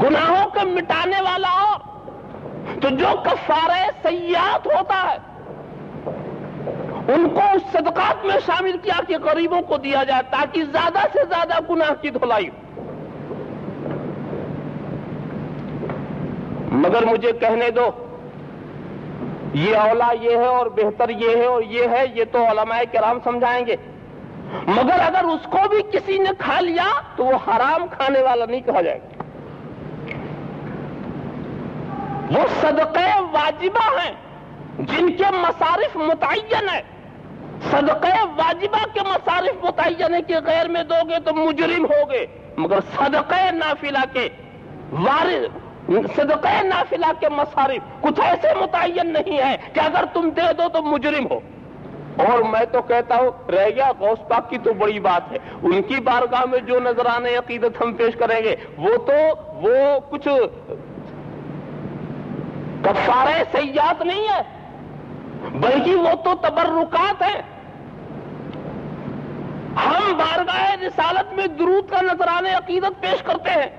گناہوں کو مٹانے والا اور تو جو کفارہ سیئات ہوتا ہے ان کو اس صدقات میں شامل کیا کہ غریبوں کو دیا جائے تاکہ زیادہ سے زیادہ گناہ کی دھلائی ہو۔ مگر مجھے کہنے دو، یہ اولا یہ ہے اور بہتر یہ ہے اور یہ ہے، یہ تو علماء کرام سمجھائیں گے، مگر اگر اس کو بھی کسی نے کھا لیا تو وہ حرام کھانے والا نہیں کہا جائے گا۔ وہ صدقے واجبہ ہیں جن کے مصارف متعین ہے، صدقے واجبہ کے مصارف متعین ہے کہ غیر میں دو گے تو مجرم ہوگے، مگر صدقے نافلہ کے صدقے نافلہ کے مصارف کچھ ایسے متعین نہیں ہے کہ اگر تم دے دو تو مجرم ہو۔ اور میں تو کہتا ہوں رہ گیا غوث پاک کی تو بڑی بات ہے، ان کی بارگاہ میں جو نذرانے عقیدت ہم پیش کریں گے وہ کچھ کفارہ سیئات نہیں ہے، بلکہ وہ تو تبرکات ہیں۔ ہم بارگاہ رسالت میں درود کا نذرانے عقیدت پیش کرتے ہیں،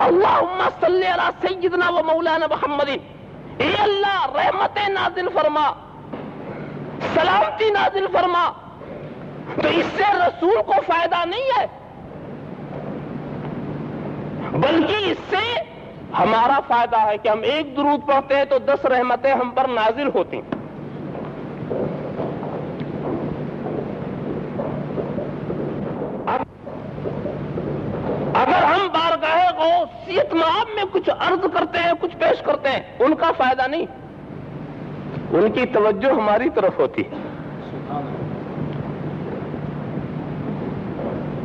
اللہم صلی علی سیدنا و مولانا محمد، اے اللہ رحمت نازل فرما، سلامتی نازل فرما، تو اس سے رسول کو فائدہ نہیں ہے بلکہ اس سے ہمارا فائدہ ہے کہ ہم ایک درود پڑھتے ہیں تو 10 رحمتیں ہم پر نازل ہوتی ہیں۔ اگر ہم بارگاہ غوثیت معاب میں کچھ عرض کرتے ہیں، کچھ پیش کرتے ہیں، ان کا فائدہ نہیں، ان کی توجہ ہماری طرف ہوتی ہے۔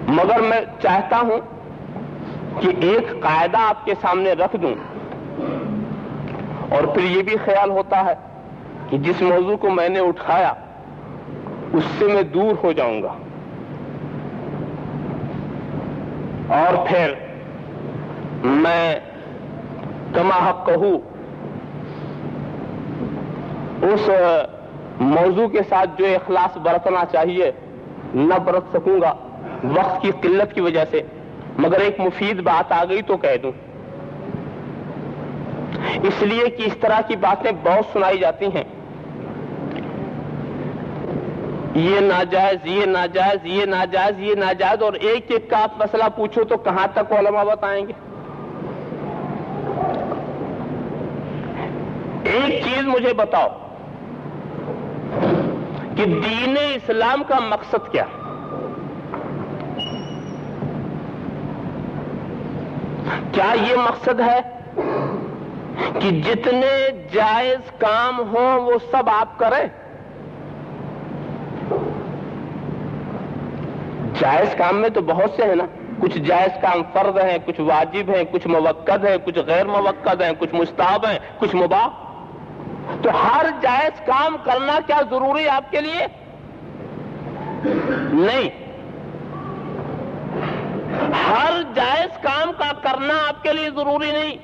مگر میں چاہتا ہوں کہ ایک قاعدہ آپ کے سامنے رکھ دوں، اور پھر یہ بھی خیال ہوتا ہے کہ جس موضوع کو میں نے اٹھایا اس سے میں دور ہو جاؤں گا، اور پھر میں کما حق کہوں اس موضوع کے ساتھ جو اخلاص برتنا چاہیے نہ برت سکوں گا وقت کی قلت کی وجہ سے، مگر ایک مفید بات آ گئی تو کہہ دوں، اس لیے کہ اس طرح کی باتیں بہت سنائی جاتی ہیں، یہ ناجائز، یہ ناجائز، یہ ناجائز، یہ ناجائز، اور ایک ایک کا آپ مسئلہ پوچھو تو کہاں تک علماء بتائیں گے؟ ایک چیز مجھے بتاؤ کہ دین اسلام کا مقصد کیا ہے؟ کیا یہ مقصد ہے کہ جتنے جائز کام ہوں وہ سب آپ کریں؟ جائز کام میں تو بہت سے ہیں نا، کچھ جائز کام فرض ہیں، کچھ واجب ہیں، کچھ موقت ہیں، کچھ غیر موقت ہیں، کچھ مستحب ہیں، کچھ مباح. تو ہر جائز کام کرنا کیا ضروری آپ کے لیے؟ نہیں. ہر جائز کام کا کرنا آپ کے لیے ضروری نہیں،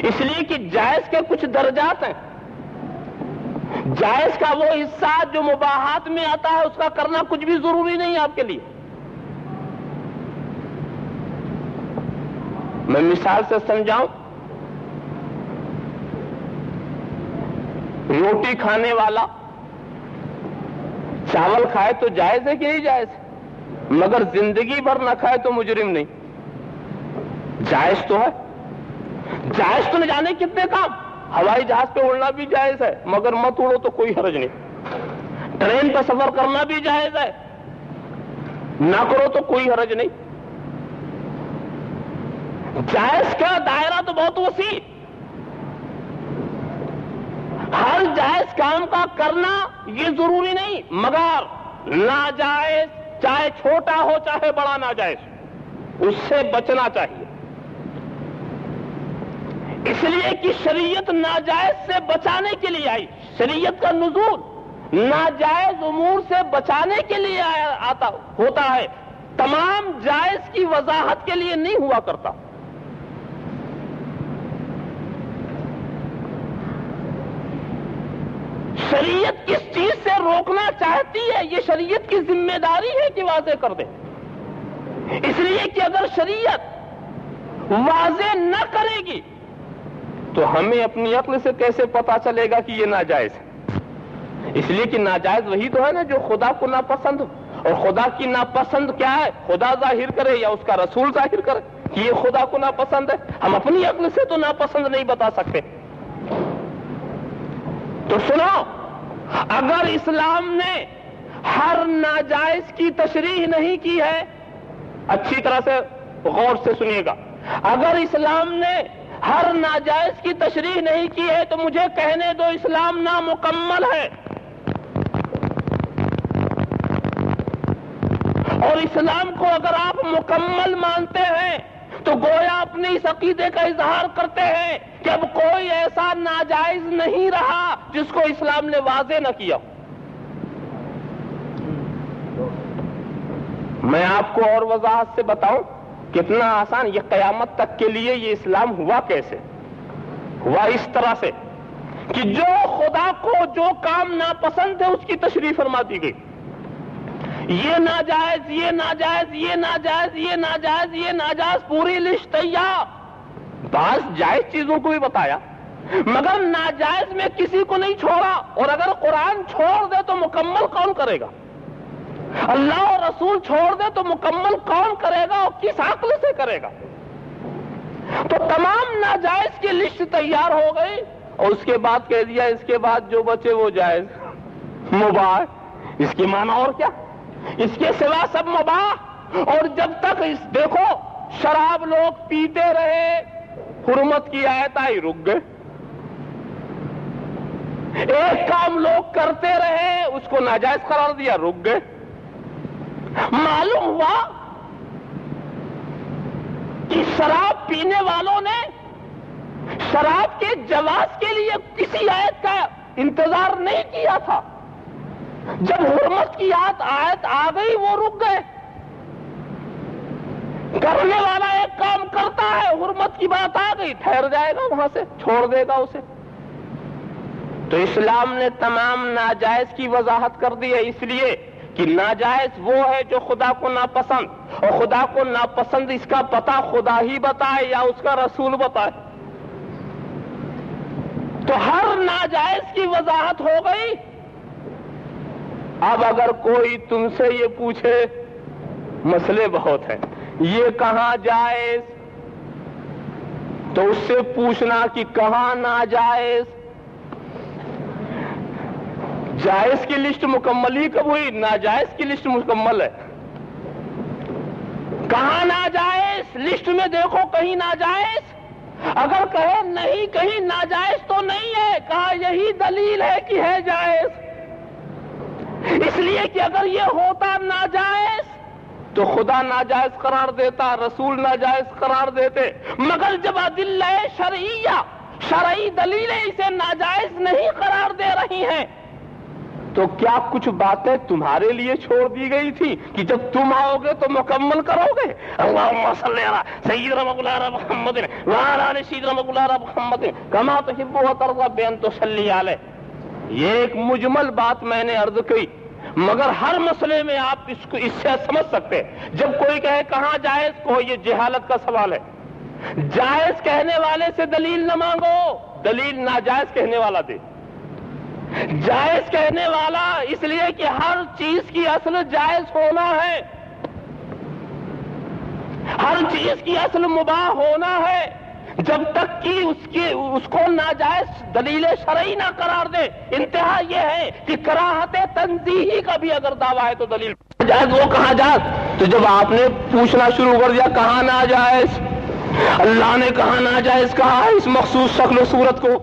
اس لیے کہ جائز کے کچھ درجات ہیں. جائز کا وہ حصہ جو مباحات میں آتا ہے اس کا کرنا کچھ بھی ضروری نہیں آپ کے لیے. میں مثال سے سمجھاؤں. روٹی کھانے والا چاول کھائے تو جائز ہے کہ نہیں جائز؟ مگر زندگی بھر نہ کھائے تو مجرم نہیں. جائز تو ہے. جائز تو نہ جانے کتنے کام. ہوائی جہاز پہ اڑنا بھی جائز ہے مگر مت اڑو تو کوئی حرج نہیں. ٹرین پہ سفر کرنا بھی جائز ہے، نہ کرو تو کوئی حرج نہیں. جائز کا دائرہ تو بہت وسیع. ہر جائز کام کا کرنا یہ ضروری نہیں، مگر ناجائز چاہے چھوٹا ہو چاہے بڑا ناجائز اس سے بچنا چاہیے. اس لیے کہ شریعت ناجائز سے بچانے کے لیے آئی. شریعت کا نزول ناجائز امور سے بچانے کے لیے آتا ہوتا ہے، تمام جائز کی وضاحت کے لیے نہیں ہوا کرتا. شریعت کس چیز سے روکنا چاہتی ہے یہ شریعت کی ذمہ داری ہے کہ واضح کر دے. اس لیے کہ اگر شریعت واضح نہ کرے گی تو ہمیں اپنی عقل سے کیسے پتا چلے گا کہ یہ ناجائز ہے؟ اس لیے کہ ناجائز وہی تو ہے نا جو خدا کو ناپسند ہو. اور خدا کی ناپسند کیا ہے؟ خدا ظاہر کرے یا اس کا رسول ظاہر کرے کہ یہ خدا کو ناپسند ہے. ہم اپنی عقل سے تو ناپسند نہیں بتا سکتے. تو سنو، اگر اسلام نے ہر ناجائز کی تشریح نہیں کی ہے، اچھی طرح سے غور سے سنیے گا، اگر اسلام نے ہر ناجائز کی تشریح نہیں کی ہے تو مجھے کہنے دو اسلام نامکمل ہے. اور اسلام کو اگر آپ مکمل مانتے ہیں تو گویا اپنے اس عقیدے کا اظہار کرتے ہیں کہ اب کوئی ایسا ناجائز نہیں رہا جس کو اسلام نے واضح نہ کیا. میں آپ کو اور وضاحت سے بتاؤں کتنا آسان. یہ قیامت تک کے لیے یہ اسلام ہوا کیسے؟ ہوا اس طرح سے کہ جو خدا کو جو کام ناپسند ہے اس کی تشریح فرما دی گئی. یہ ناجائز، یہ ناجائز، یہ ناجائز، یہ ناجائز، یہ ناجائز، پوری لسٹ تیار. بعض جائز چیزوں کو بھی بتایا مگر ناجائز میں کسی کو نہیں چھوڑا. اور اگر قرآن چھوڑ دے تو مکمل کون کرے گا؟ اللہ اور رسول چھوڑ دے تو مکمل کون کرے گا اور کس عقل سے کرے گا؟ تو تمام ناجائز کی لسٹ تیار ہو گئی اور اس کے بعد کہہ دیا اس کے بعد جو بچے وہ جائز مباح. اس کی معنی اور کیا؟ اس کے سوا سب مباح. اور جب تک دیکھو شراب لوگ پیتے رہے، حرمت کی آیت آئی رک گئے. ایک کام لوگ کرتے رہے اس کو ناجائز قرار دیا رک گئے. معلوم ہوا کہ شراب پینے والوں نے شراب کے جواز کے لیے کسی آیت کا انتظار نہیں کیا تھا. جب حرمت کی آیت آ گئی وہ رک گئے. کرنے والا ایک کام کرتا ہے، حرمت کی بات آ گئی ٹھہر جائے گا، وہاں سے چھوڑ دے گا اسے. تو اسلام نے تمام ناجائز کی وضاحت کر دی ہے. اس لیے کہ ناجائز وہ ہے جو خدا کو ناپسند، اور خدا کو ناپسند اس کا پتہ خدا ہی بتائے یا اس کا رسول بتائے. تو ہر ناجائز کی وضاحت ہو گئی. اب اگر کوئی تم سے یہ پوچھے، مسئلے بہت ہیں، یہ کہاں جائز، تو اس سے پوچھنا کہ کہاں ناجائز. جائز کی لسٹ مکمل ہی کب ہوئی؟ ناجائز کی لسٹ مکمل ہے. کہاں ناجائز؟ لسٹ میں دیکھو کہیں ناجائز. اگر کہے نہیں کہیں ناجائز تو نہیں ہے، کہا یہی دلیل ہے کہ ہے جائز. اس لیے کہ اگر یہ ہوتا ناجائز تو خدا ناجائز قرار دیتا، رسول ناجائز قرار دیتے، مگر جب ادلہ شرعیہ، شرعی دلیلیں اسے ناجائز نہیں قرار دے رہی ہیں، تو کیا کچھ باتیں تمہارے لیے چھوڑ دی گئی تھی کہ جب تم آؤ گے تو مکمل کرو گے؟ اللہم صلی علی سیدنا مولانا محمد وعلی آل سیدنا مولانا محمد کما تحب و ترضی بان تصلی علیہ. یہ ایک مجمل بات میں نے عرض کی، مگر ہر مسئلے میں آپ اس سے سمجھ سکتے. جب کوئی کہے کہاں جائز، کو یہ جہالت کا سوال ہے. جائز کہنے والے سے دلیل نہ مانگو، دلیل ناجائز کہنے والا دے. جائز کہنے والا اس لیے کہ ہر چیز کی اصل جائز ہونا ہے، ہر چیز کی اصل مباح ہونا ہے، جب تک کہ اس کو ناجائز دلیل شرعی نہ قرار دے. انتہا یہ ہے کہ کراہت تنزیہی کا بھی اگر دعویٰ ہے تو دلیل جائز، وہ کہاں جائز. تو جب آپ نے پوچھنا شروع کر دیا کہاں ناجائز، اللہ نے کہاں ناجائز کہا ہے اس مخصوص شکل و صورت کو،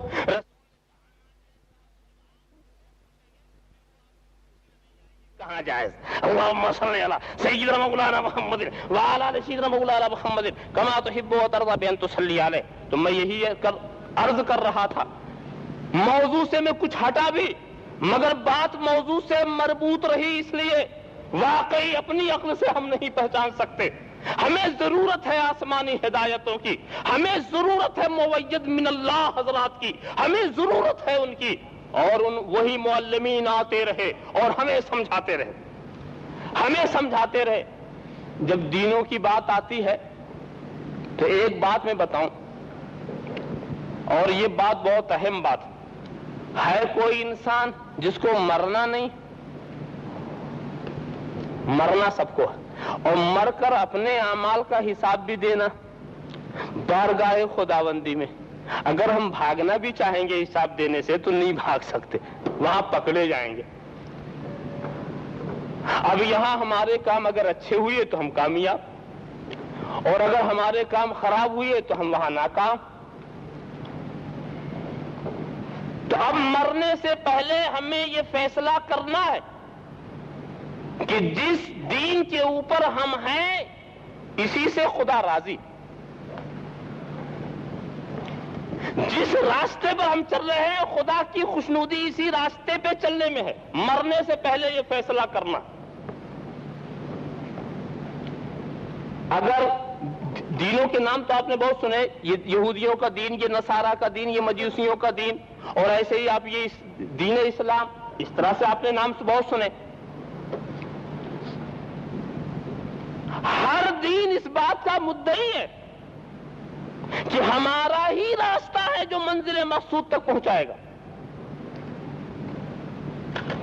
کہاں جائز. اللہم صلی علی سیدنا مولانا محمد وعلی آل سیدنا مولانا محمد کما تحب و ترضی بان تصلی علیہ. تو میں یہی عرض کر رہا تھا، موضوع سے میں کچھ ہٹا بھی، مگر بات موضوع سے مربوط رہی، اس لیے واقعی اپنی عقل سے ہم نہیں پہچان سکتے. ہمیں ضرورت ہے آسمانی ہدایتوں کی، ہمیں ضرورت ہے موید من اللہ حضرات کی، ہمیں ضرورت ہے ان کی، اور وہی معلمین آتے رہے اور ہمیں سمجھاتے رہے، ہمیں سمجھاتے رہے. جب دینوں کی بات آتی ہے تو ایک بات میں بتاؤں، اور یہ بات بہت اہم بات ہے. کوئی انسان جس کو مرنا نہیں؟ مرنا سب کو ہے، اور مر کر اپنے اعمال کا حساب بھی دینا بارگاہ خداوندی میں. اگر ہم بھاگنا بھی چاہیں گے حساب دینے سے تو نہیں بھاگ سکتے، وہاں پکڑے جائیں گے. اب یہاں ہمارے کام اگر اچھے ہوئے تو ہم کامیاب، اور اگر ہمارے کام خراب ہوئے تو ہم وہاں ناکام. تو اب مرنے سے پہلے ہمیں یہ فیصلہ کرنا ہے کہ جس دین کے اوپر ہم ہیں اسی سے خدا راضی، جس راستے پر ہم چل رہے ہیں خدا کی خوشنودی اسی راستے پہ چلنے میں ہے. مرنے سے پہلے یہ فیصلہ کرنا. اگر دینوں کے نام تو آپ نے بہت سنے، یہ یہودیوں کا دین، یہ نصارہ کا دین، یہ مجوسیوں کا دین، اور ایسے ہی آپ یہ دین اسلام، اس طرح سے آپ نے نام بہت سنے. ہر دین اس بات کا مدعی ہے کہ ہمارا ہی راستہ ہے جو منزل مقصود تک پہنچائے گا.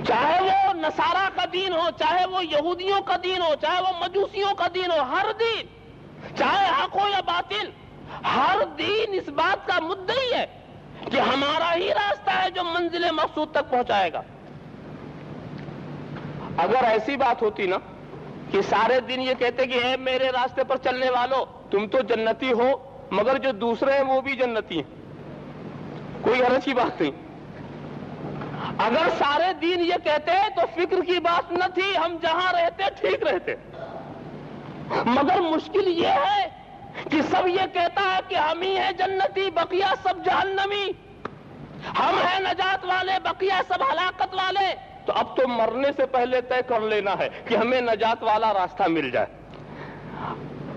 چاہے وہ نصارہ کا دین ہو، چاہے وہ یہودیوں کا دین ہو، چاہے وہ مجوسیوں کا دین ہو، ہر دین چاہے حق ہو یا باطل، ہر دین اس بات کا مدعی ہے کہ ہمارا ہی راستہ ہے جو منزل مقصود تک پہنچائے گا. اگر ایسی بات ہوتی نا کہ سارے دن یہ کہتے کہ اے میرے راستے پر چلنے والوں تم تو جنتی ہو، مگر جو دوسرے ہیں وہ بھی جنتی ہیں، کوئی حرج کی بات نہیں. اگر سارے دین یہ کہتے تو فکر کی بات نہ تھی، ہم جہاں رہتے ٹھیک رہتے. مگر مشکل یہ ہے کہ سب یہ کہتا ہے کہ ہم ہی ہیں جنتی، بقیہ سب جہنمی، ہم ہیں نجات والے، بقیہ سب ہلاکت والے. تو اب تو مرنے سے پہلے طے کر لینا ہے کہ ہمیں نجات والا راستہ مل جائے.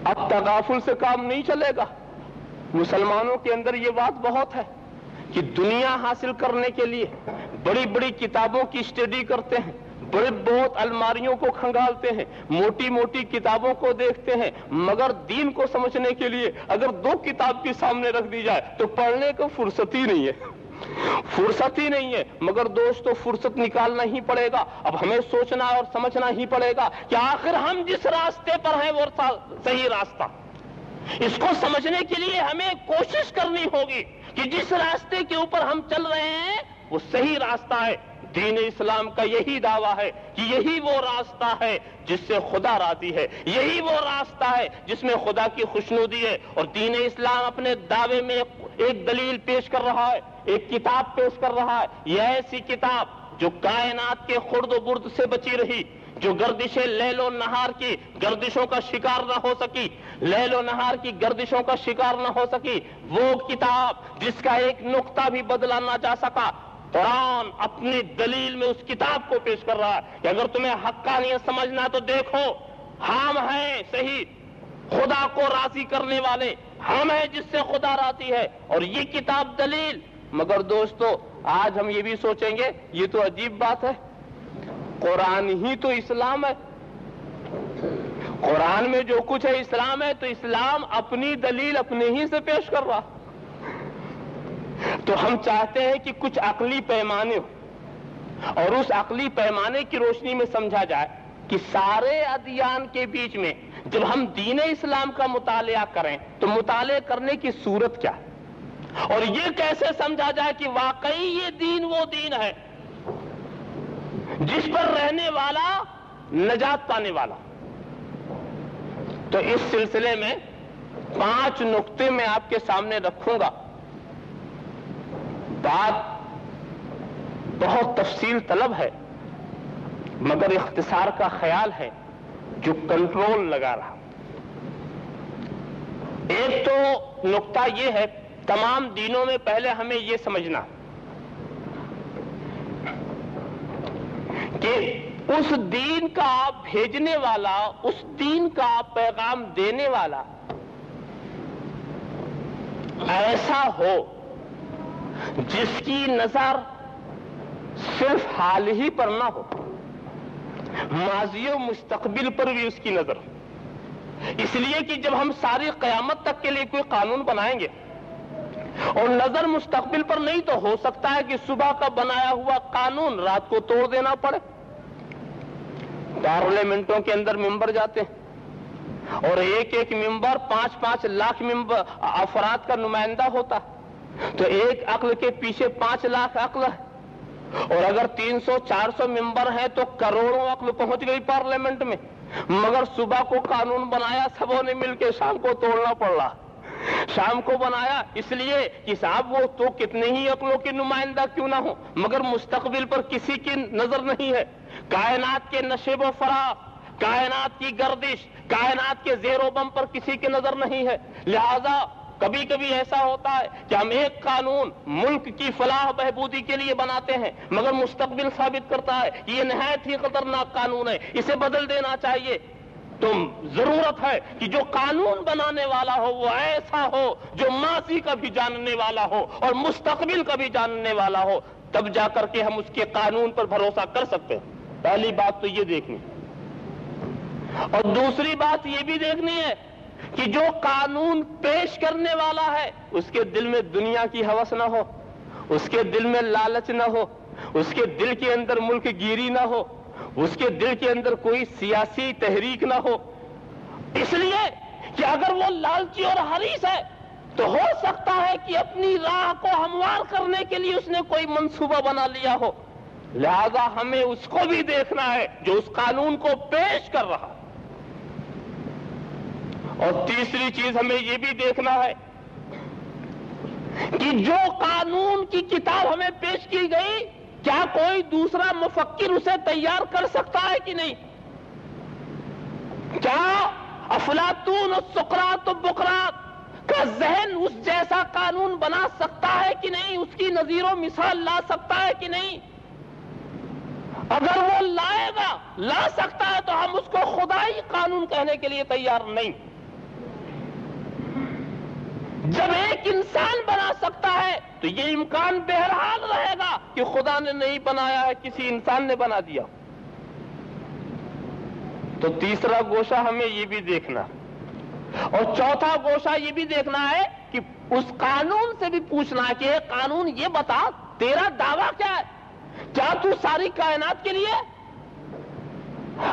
اب تغافل سے کام نہیں چلے گا. مسلمانوں کے اندر یہ بات بہت ہے کہ دنیا حاصل کرنے کے لیے بڑی بڑی کتابوں کی اسٹڈی کرتے ہیں، بہت الماریوں کو کھنگالتے ہیں، موٹی موٹی کتابوں کو دیکھتے ہیں، مگر دین کو سمجھنے کے لیے اگر دو کتاب کے سامنے رکھ دی جائے تو پڑھنے کو فرصت ہی نہیں ہے، فرصت ہی نہیں ہے. مگر دوستو فرصت نکالنا ہی پڑے گا. اب ہمیں سوچنا اور سمجھنا ہی پڑے گا کہ آخر ہم جس راستے پر ہیں وہ صحیح راستہ. اس کو سمجھنے کے لیے ہمیں کوشش کرنی ہوگی کہ جس راستے کے اوپر ہم چل رہے ہیں وہ صحیح راستہ ہے. دین اسلام کا یہی دعویٰ ہے کہ یہی وہ راستہ ہے جس سے خدا راضی ہے، یہی وہ راستہ ہے جس میں خدا کی خوشنودی ہے. اور دین اسلام اپنے دعوے میں ایک دلیل پیش کر رہا ہے، ایک کتاب پیش کر رہا ہے. یہ ایسی کتاب جو کائنات کے خرد و برد سے بچی رہی، جو گردشیں لیل و نہار کی گردشوں کا شکار نہ ہو سکی، لیل و نہار کی گردشوں کا شکار نہ ہو سکی، وہ کتاب جس کا ایک نقطہ بھی بدلا نہ جا سکا، قرآن اپنی دلیل میں اس کتاب کو پیش کر رہا ہے کہ اگر تمہیں حقانیت سمجھنا تو دیکھو، ہم ہیں صحیح خدا کو راضی کرنے والے، ہم ہیں جس سے خدا راضی ہے، اور یہ کتاب دلیل۔ مگر دوستو آج ہم یہ بھی سوچیں گے یہ تو عجیب بات ہے، قرآن ہی تو اسلام ہے، قرآن میں جو کچھ ہے اسلام ہے، تو اسلام اپنی دلیل اپنے ہی سے پیش کر رہا۔ تو ہم چاہتے ہیں کہ کچھ عقلی پیمانے ہو، اور اس عقلی پیمانے کی روشنی میں سمجھا جائے کہ سارے ادیان کے بیچ میں جب ہم دین اسلام کا مطالعہ کریں تو مطالعہ کرنے کی صورت کیا ہے، اور یہ کیسے سمجھا جائے کہ واقعی یہ دین وہ دین ہے جس پر رہنے والا نجات پانے والا۔ تو اس سلسلے میں 5 نقطے میں آپ کے سامنے رکھوں گا۔ بات بہت تفصیل طلب ہے مگر اختصار کا خیال ہے جو کنٹرول لگا رہا۔ ایک تو نقطہ یہ ہے، تمام دینوں میں پہلے ہمیں یہ سمجھنا کہ اس دین کا بھیجنے والا، اس دین کا پیغام دینے والا ایسا ہو جس کی نظر صرف حال ہی پر نہ ہو، ماضی و مستقبل پر بھی اس کی نظر ہو۔ اس لیے کہ جب ہم ساری قیامت تک کے لیے کوئی قانون بنائیں گے اور نظر مستقبل پر نہیں، تو ہو سکتا ہے کہ صبح کا بنایا ہوا قانون رات کو توڑ دینا پڑے۔ پارلیمنٹوں کے اندر ممبر جاتے ہیں اور ایک ایک ممبر 5-5 لاکھ ممبر افراد کا نمائندہ ہوتا، تو ایک عقل کے پیچھے 5 لاکھ عقل ہے، اور اگر 300-400 ممبر ہیں تو کروڑوں عقل پہنچ گئی پارلیمنٹ میں، مگر صبح کو قانون بنایا سبوں نے مل کے، شام کو توڑنا پڑ رہا۔ شام کو بنایا اس لیے کہ صاحب وہ تو کتنے ہی عقلوں کے نمائندہ کیوں نہ ہو، مگر مستقبل پر کسی کی نظر نہیں ہے، کائنات کے نشیب و فراق، کائنات کی گردش، کائنات کے زیر و بم پر کسی کی نظر نہیں ہے۔ لہذا کبھی کبھی ایسا ہوتا ہے کہ ہم ایک قانون ملک کی فلاح بہبودی کے لیے بناتے ہیں مگر مستقبل ثابت کرتا ہے یہ نہایت ہی خطرناک قانون ہے، اسے بدل دینا چاہیے۔ تو ضرورت ہے کہ جو قانون بنانے والا ہو وہ ایسا ہو جو ماضی کا بھی جاننے والا ہو اور مستقبل کا بھی جاننے والا ہو، تب جا کر کے ہم اس کے قانون پر بھروسہ کر سکتے ہیں۔ پہلی بات تو یہ دیکھنی، اور دوسری بات یہ بھی دیکھنی ہے کہ جو قانون پیش کرنے والا ہے اس کے دل میں دنیا کی ہوس نہ ہو، اس کے دل میں لالچ نہ ہو، اس کے دل کے اندر ملک گیری نہ ہو، اس کے دل کے اندر کوئی سیاسی تحریک نہ ہو، اس لیے کہ اگر وہ لالچی اور حریص ہے تو ہو سکتا ہے کہ اپنی راہ کو ہموار کرنے کے لیے اس نے کوئی منصوبہ بنا لیا ہو۔ لہذا ہمیں اس کو بھی دیکھنا ہے جو اس قانون کو پیش کر رہا۔ اور تیسری چیز ہمیں یہ بھی دیکھنا ہے کہ جو قانون کی کتاب ہمیں پیش کی گئی کیا کوئی دوسرا مفکر اسے تیار کر سکتا ہے کہ نہیں؟ کیا افلاطون اور سقراط و بقراط کا ذہن اس جیسا قانون بنا سکتا ہے کہ نہیں؟ اس کی نظیر و مثال لا سکتا ہے کہ نہیں؟ اگر وہ لائے گا، لا سکتا ہے، تو ہم اس کو خدائی قانون کہنے کے لیے تیار نہیں۔ جب ایک انسان بنا سکتا ہے تو یہ امکان بہرحال رہے گا کہ خدا نے نہیں بنایا ہے، کسی انسان نے بنا دیا۔ تو تیسرا گوشہ ہمیں یہ بھی دیکھنا، اور چوتھا گوشہ یہ بھی دیکھنا ہے کہ اس قانون سے بھی پوچھنا ہے کہ قانون یہ بتا تیرا دعویٰ کیا ہے، کیا تو ساری کائنات کے لیے؟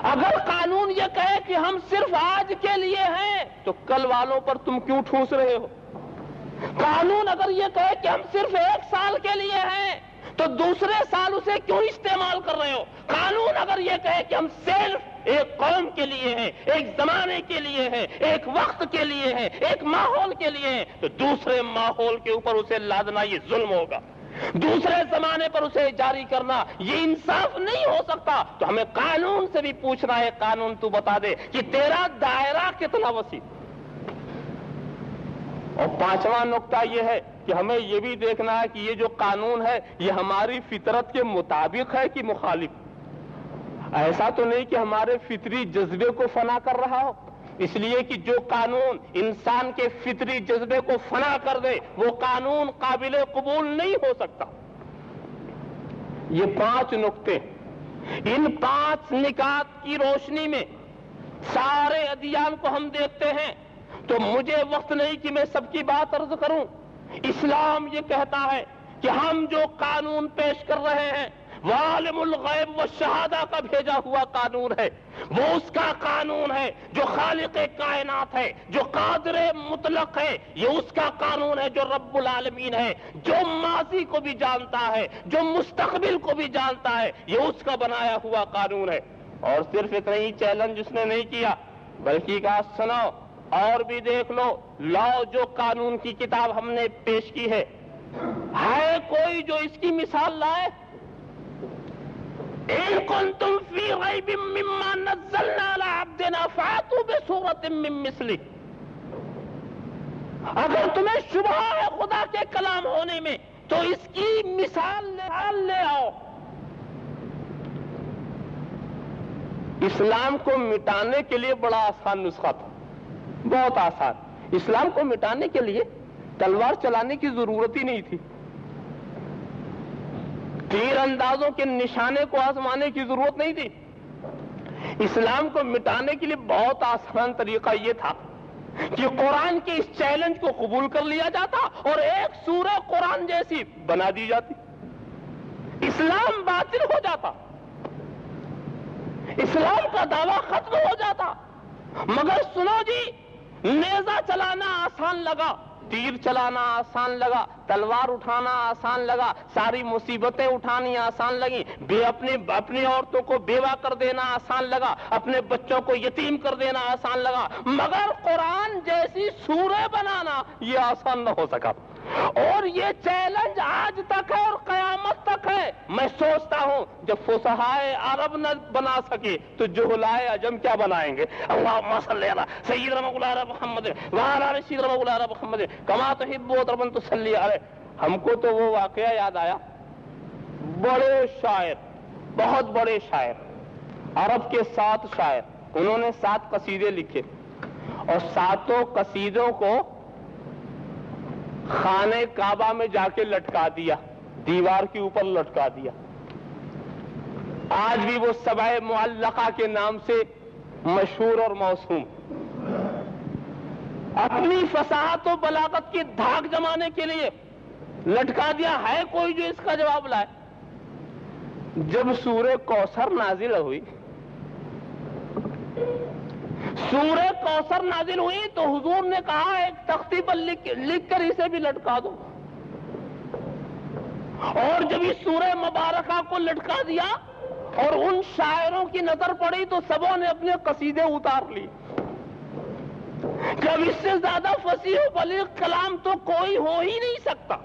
اگر قانون یہ کہے کہ ہم صرف آج کے لیے ہیں تو کل والوں پر تم کیوں ٹھوس رہے ہو؟ قانون اگر یہ کہے کہ ہم صرف 1 سال کے لیے ہیں تو دوسرے سال اسے کیوں استعمال کر رہے ہو؟ قانون اگر یہ کہے کہ ہم صرف ایک قوم کے لیے ہیں، ایک زمانے کے لیے ہیں، ایک وقت کے لیے ہیں، ایک ماحول کے لیے ہیں، تو دوسرے ماحول کے اوپر اسے لادنا یہ ظلم ہوگا۔ دوسرے زمانے پر اسے جاری کرنا یہ انصاف نہیں ہو سکتا. تو ہمیں قانون سے بھی پوچھنا ہے, قانون تو بتا دے کہ تیرا دائرہ کتنا وسیع. اور پانچواں نقطہ یہ ہے کہ ہمیں یہ بھی دیکھنا ہے کہ یہ جو قانون ہے یہ ہماری فطرت کے مطابق ہے کہ مخالف. ایسا تو نہیں کہ ہمارے فطری جذبے کو فنا کر رہا ہو, اس لیے کہ جو قانون انسان کے فطری جذبے کو فنا کر دے وہ قانون قابل قبول نہیں ہو سکتا. یہ 5 نقطے, ان 5 نکات کی روشنی میں سارے ادیان کو ہم دیکھتے ہیں. تو مجھے وقت نہیں کہ میں سب کی بات عرض کروں. اسلام یہ کہتا ہے کہ ہم جو قانون پیش کر رہے ہیں وہ عالم الغیب والشہادہ کا بھیجا ہوا قانون ہے. وہ اس کا قانون ہے جو خالق کائنات ہے, جو قادر مطلق ہے. یہ اس کا قانون ہے جو رب العالمین ہے, جو ماضی کو بھی جانتا ہے, جو مستقبل کو بھی جانتا ہے. یہ اس کا بنایا ہوا قانون ہے. اور صرف اتنا ہی چیلنج اس نے نہیں کیا بلکہ کہا سنو اور بھی دیکھ لو, لاؤ جو قانون کی کتاب ہم نے پیش کی ہے کوئی جو اس کی مثال لائے. ان کنتم فی ریب مما نزلنا علی عبدنا فاتوا بسورۃ من مثلہ. اگر تمہیں شبہ ہے خدا کے کلام ہونے میں تو اس کی مثال لے آؤ. اسلام کو مٹانے کے لیے بڑا آسان نسخہ تھا, بہت آسان. اسلام کو مٹانے کے لیے تلوار چلانے کی ضرورت ہی نہیں تھی, تیر اندازوں کے نشانے کو آزمانے کی ضرورت نہیں تھی. اسلام کو مٹانے کے لیے بہت آسان طریقہ یہ تھا کہ قرآن کے اس چیلنج کو قبول کر لیا جاتا اور ایک سورہ قرآن جیسی بنا دی جاتی, اسلام باطل ہو جاتا, اسلام کا دعویٰ ختم ہو جاتا. مگر سنو جی, نیزہ چلانا آسان لگا, تیر چلانا آسان لگا, تلوار اٹھانا آسان لگا, ساری مصیبتیں اٹھانی آسان لگی, اپنی عورتوں کو بیوہ کر دینا آسان لگا, اپنے بچوں کو یتیم کر دینا آسان لگا. مگر قرآن جیسی سورہ بنانا یہ آسان نہ ہو سکا. اور یہ چیلنج آج تک ہے اور قیامت تک ہے. میں سوچتا ہوں جب فصحائے عرب نہ بنا سکے تو جہلائے عجم کیا بنائیں گے. اللہم صلی علی سیدنا مولانا محمد وعلی آل سیدنا مولانا محمد کما تحب وترضى تصلی علیہ. ہم کو تو وہ واقعہ یاد آیا, بڑے شاعر, بہت بڑے شاعر, عرب کے 7 شاعر, انہوں نے 7 قصیدے لکھے اور 7 قصیدوں کو خانہ کعبہ میں جا کے لٹکا دیا, دیوار کے اوپر لٹکا دیا. آج بھی وہ سبع معلقہ کے نام سے مشہور اور موسوم. اپنی فصاحت و بلاغت کی دھاک جمانے کے لیے لٹکا دیا. ہے کوئی جو اس کا جواب لائے؟ جب سورہ کوثر نازل ہوئی, سورہ کوثر نازل ہوئی تو حضور نے کہا ایک تختی پر لکھ کر اسے بھی لٹکا دو. اور جب اس سورہ مبارکہ کو لٹکا دیا اور ان شاعروں کی نظر پڑی تو سبوں نے اپنے قصیدے اتار لی. جب اس سے زیادہ فصیح و بلیغ کلام تو کوئی ہو ہی نہیں سکتا.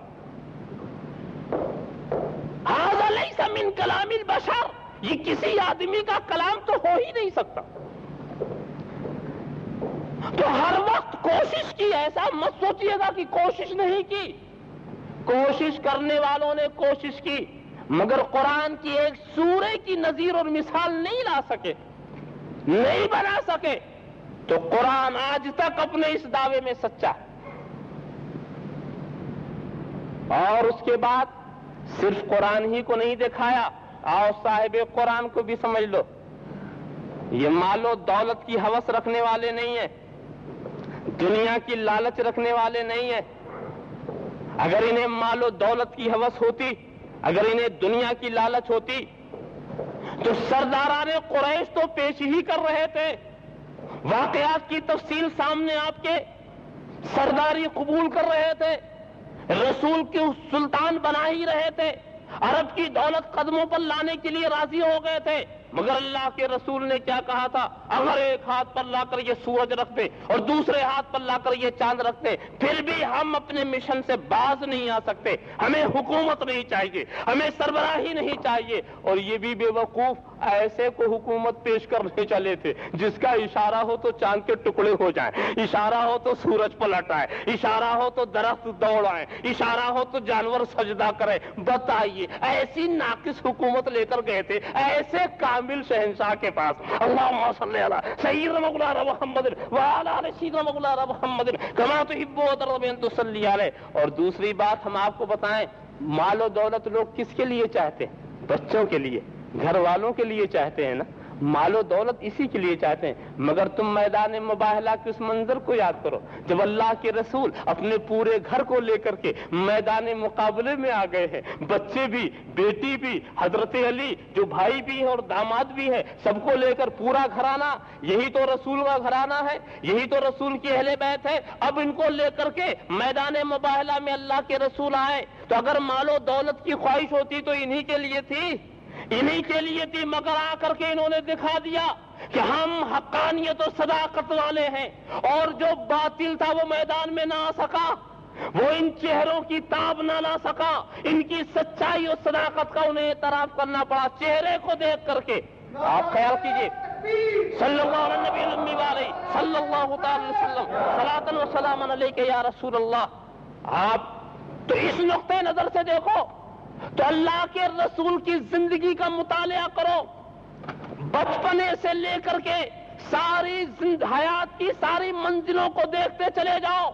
ھذا لیس من کلام البشر, یہ کسی آدمی کا کلام تو ہو ہی نہیں سکتا. تو ہر وقت کوشش کی, ایسا مت سوچیے گا کہ کوشش نہیں کی. کوشش کرنے والوں نے کوشش کی مگر قرآن کی ایک سورہ کی نظیر اور مثال نہیں لا سکے, نہیں بنا سکے. تو قرآن آج تک اپنے اس دعوے میں سچا ہے. اور اس کے بعد صرف قرآن ہی کو نہیں دکھایا, آؤ صاحب قرآن کو بھی سمجھ لو. یہ مال و دولت کی ہوس رکھنے والے نہیں ہیں, دنیا کی لالچ رکھنے والے نہیں ہیں. اگر انہیں مال و دولت کی ہوس ہوتی, اگر انہیں دنیا کی لالچ ہوتی تو سرداران قریش تو پیش ہی کر رہے تھے, واقعات کی تفصیل سامنے آپ کے, سرداری قبول کر رہے تھے, رسول کے سلطان بنا ہی رہے تھے, عرب کی دولت قدموں پر لانے کے لیے راضی ہو گئے تھے. مگر اللہ کے رسول نے کیا کہا تھا؟ اگر ایک ہاتھ پر لا کر یہ سورج رکھ دے اور دوسرے ہاتھ پر لا کر یہ چاند رکھ دے پھر بھی ہم اپنے مشن سے باز نہیں آ سکتے. ہمیں حکومت نہیں چاہیے, ہمیں سربراہی نہیں چاہیے. اور یہ بھی بے وقوف ایسے کو حکومت پیش کرنے چلے تھے جس کا اشارہ ہو تو چاند کے ٹکڑے ہو جائیں, اشارہ ہو تو سورج پلٹ آئے, اشارہ ہو تو درخت دوڑ آئے, اشارہ ہو تو جانور سجدہ کرے. بتائیے ایسی ناقص حکومت لے کر گئے تھے ایسے کامل شہنشاہ کے پاس. اللہم صلی علی سیدنا مولانا محمد وعلی آل سیدنا مولانا محمد کما تحب و ترضى ان تصلی علیہ. اور دوسری بات ہم آپ کو بتائیں, مال و دولت لوگ کس کے لیے چاہتے ہیں؟ بچوں کے لیے, گھر والوں کے لیے چاہتے ہیں نا. مال و دولت اسی کے لیے چاہتے ہیں. مگر تم میدان مباہلہ کے اس منظر کو یاد کرو جب اللہ کے رسول اپنے پورے گھر کو لے کر کے میدان مقابلے میں آ گئے ہیں, بچے بھی, بیٹی بھی, حضرت علی جو بھائی بھی ہے اور داماد بھی ہے, سب کو لے کر پورا گھرانہ. یہی تو رسول کا گھرانہ ہے, یہی تو رسول کی اہل بیت ہے. اب ان کو لے کر کے میدان مباہلہ میں اللہ کے رسول آئے تو اگر مال و دولت کی خواہش ہوتی تو انہی کے لیے تھی, انہی کے لیے تھی. مگر آ کر کے انہوں نے دکھا دیا کہ ہم حقانیت و صداقت والے ہیں, اور جو باطل تھا وہ میدان میں نہ آ سکا, وہ ان چہروں کی تاب نہ لا سکا. ان کی سچائی اور صداقت کا انہیں اعتراف کرنا پڑا چہرے کو دیکھ کر کے. آپ خیال کیجئے صلی اللہ علیہ نبی الامی علیہ صلی اللہ تعالی وسلم صلاۃ و سلام علیک یا رسول اللہ. آپ تو اس نقطۂ نظر سے دیکھو تو اللہ کے رسول کی زندگی کا مطالعہ کرو, بچپنے سے لے کر کے ساری حیات کی ساری منزلوں کو دیکھتے چلے جاؤ.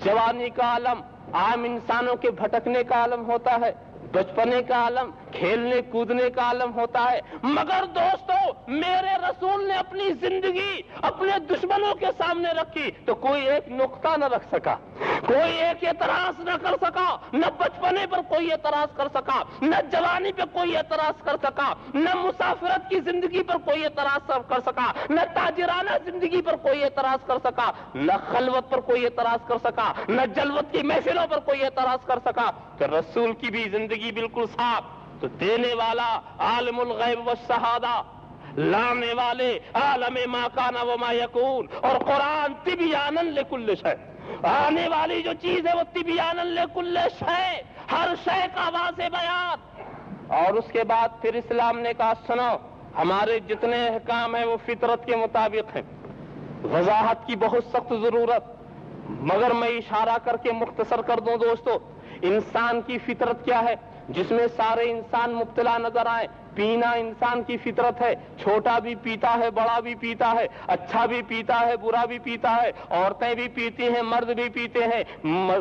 جوانی کا عالم عام انسانوں کے بھٹکنے کا عالم ہوتا ہے, بچپنے کا عالم کھیلنے کودنے کا عالم ہوتا ہے. مگر دوستو میرے رسول نے اپنی زندگی اپنے دشمنوں کے سامنے رکھی تو کوئی ایک نقطہ نہ رکھ سکا, کوئی ایک اعتراض نہ کر سکا. نہ بچپنے پر کوئی اعتراض کر سکا, نہ جوانی پہ کوئی اعتراض کر سکا, نہ مسافرت کی زندگی پر کوئی اعتراض کر سکا, نہ تاجرانہ زندگی پر کوئی اعتراض کر سکا, نہ خلوت پر کوئی اعتراض کر سکا, نہ جلوت کی محفلوں پر کوئی اعتراض کر سکا. کہ رسول کی بھی زندگی بالکل صاف. تو دینے والا عالم الغیب والشہادہ, لانے والے عالم ما کان و ما یکون, اور قرآن تبیانا لکل شیء. آنے والی جو چیز ہے وہ تبیانا لکل شیء, ہر شے کا واضح بیان. اور اس کے بعد پھر اسلام نے کہا سنو ہمارے جتنے احکام ہیں وہ فطرت کے مطابق ہیں. وضاحت کی بہت سخت ضرورت, مگر میں اشارہ کر کے مختصر کر دوں دوستو. انسان کی فطرت کیا ہے جس میں سارے انسان مبتلا نظر آئے؟ پینا انسان کی فطرت ہے, چھوٹا بھی پیتا ہے, بڑا بھی پیتا ہے, اچھا بھی پیتا ہے, برا بھی پیتا ہے, عورتیں بھی پیتی ہیں, مرد بھی پیتے ہیں,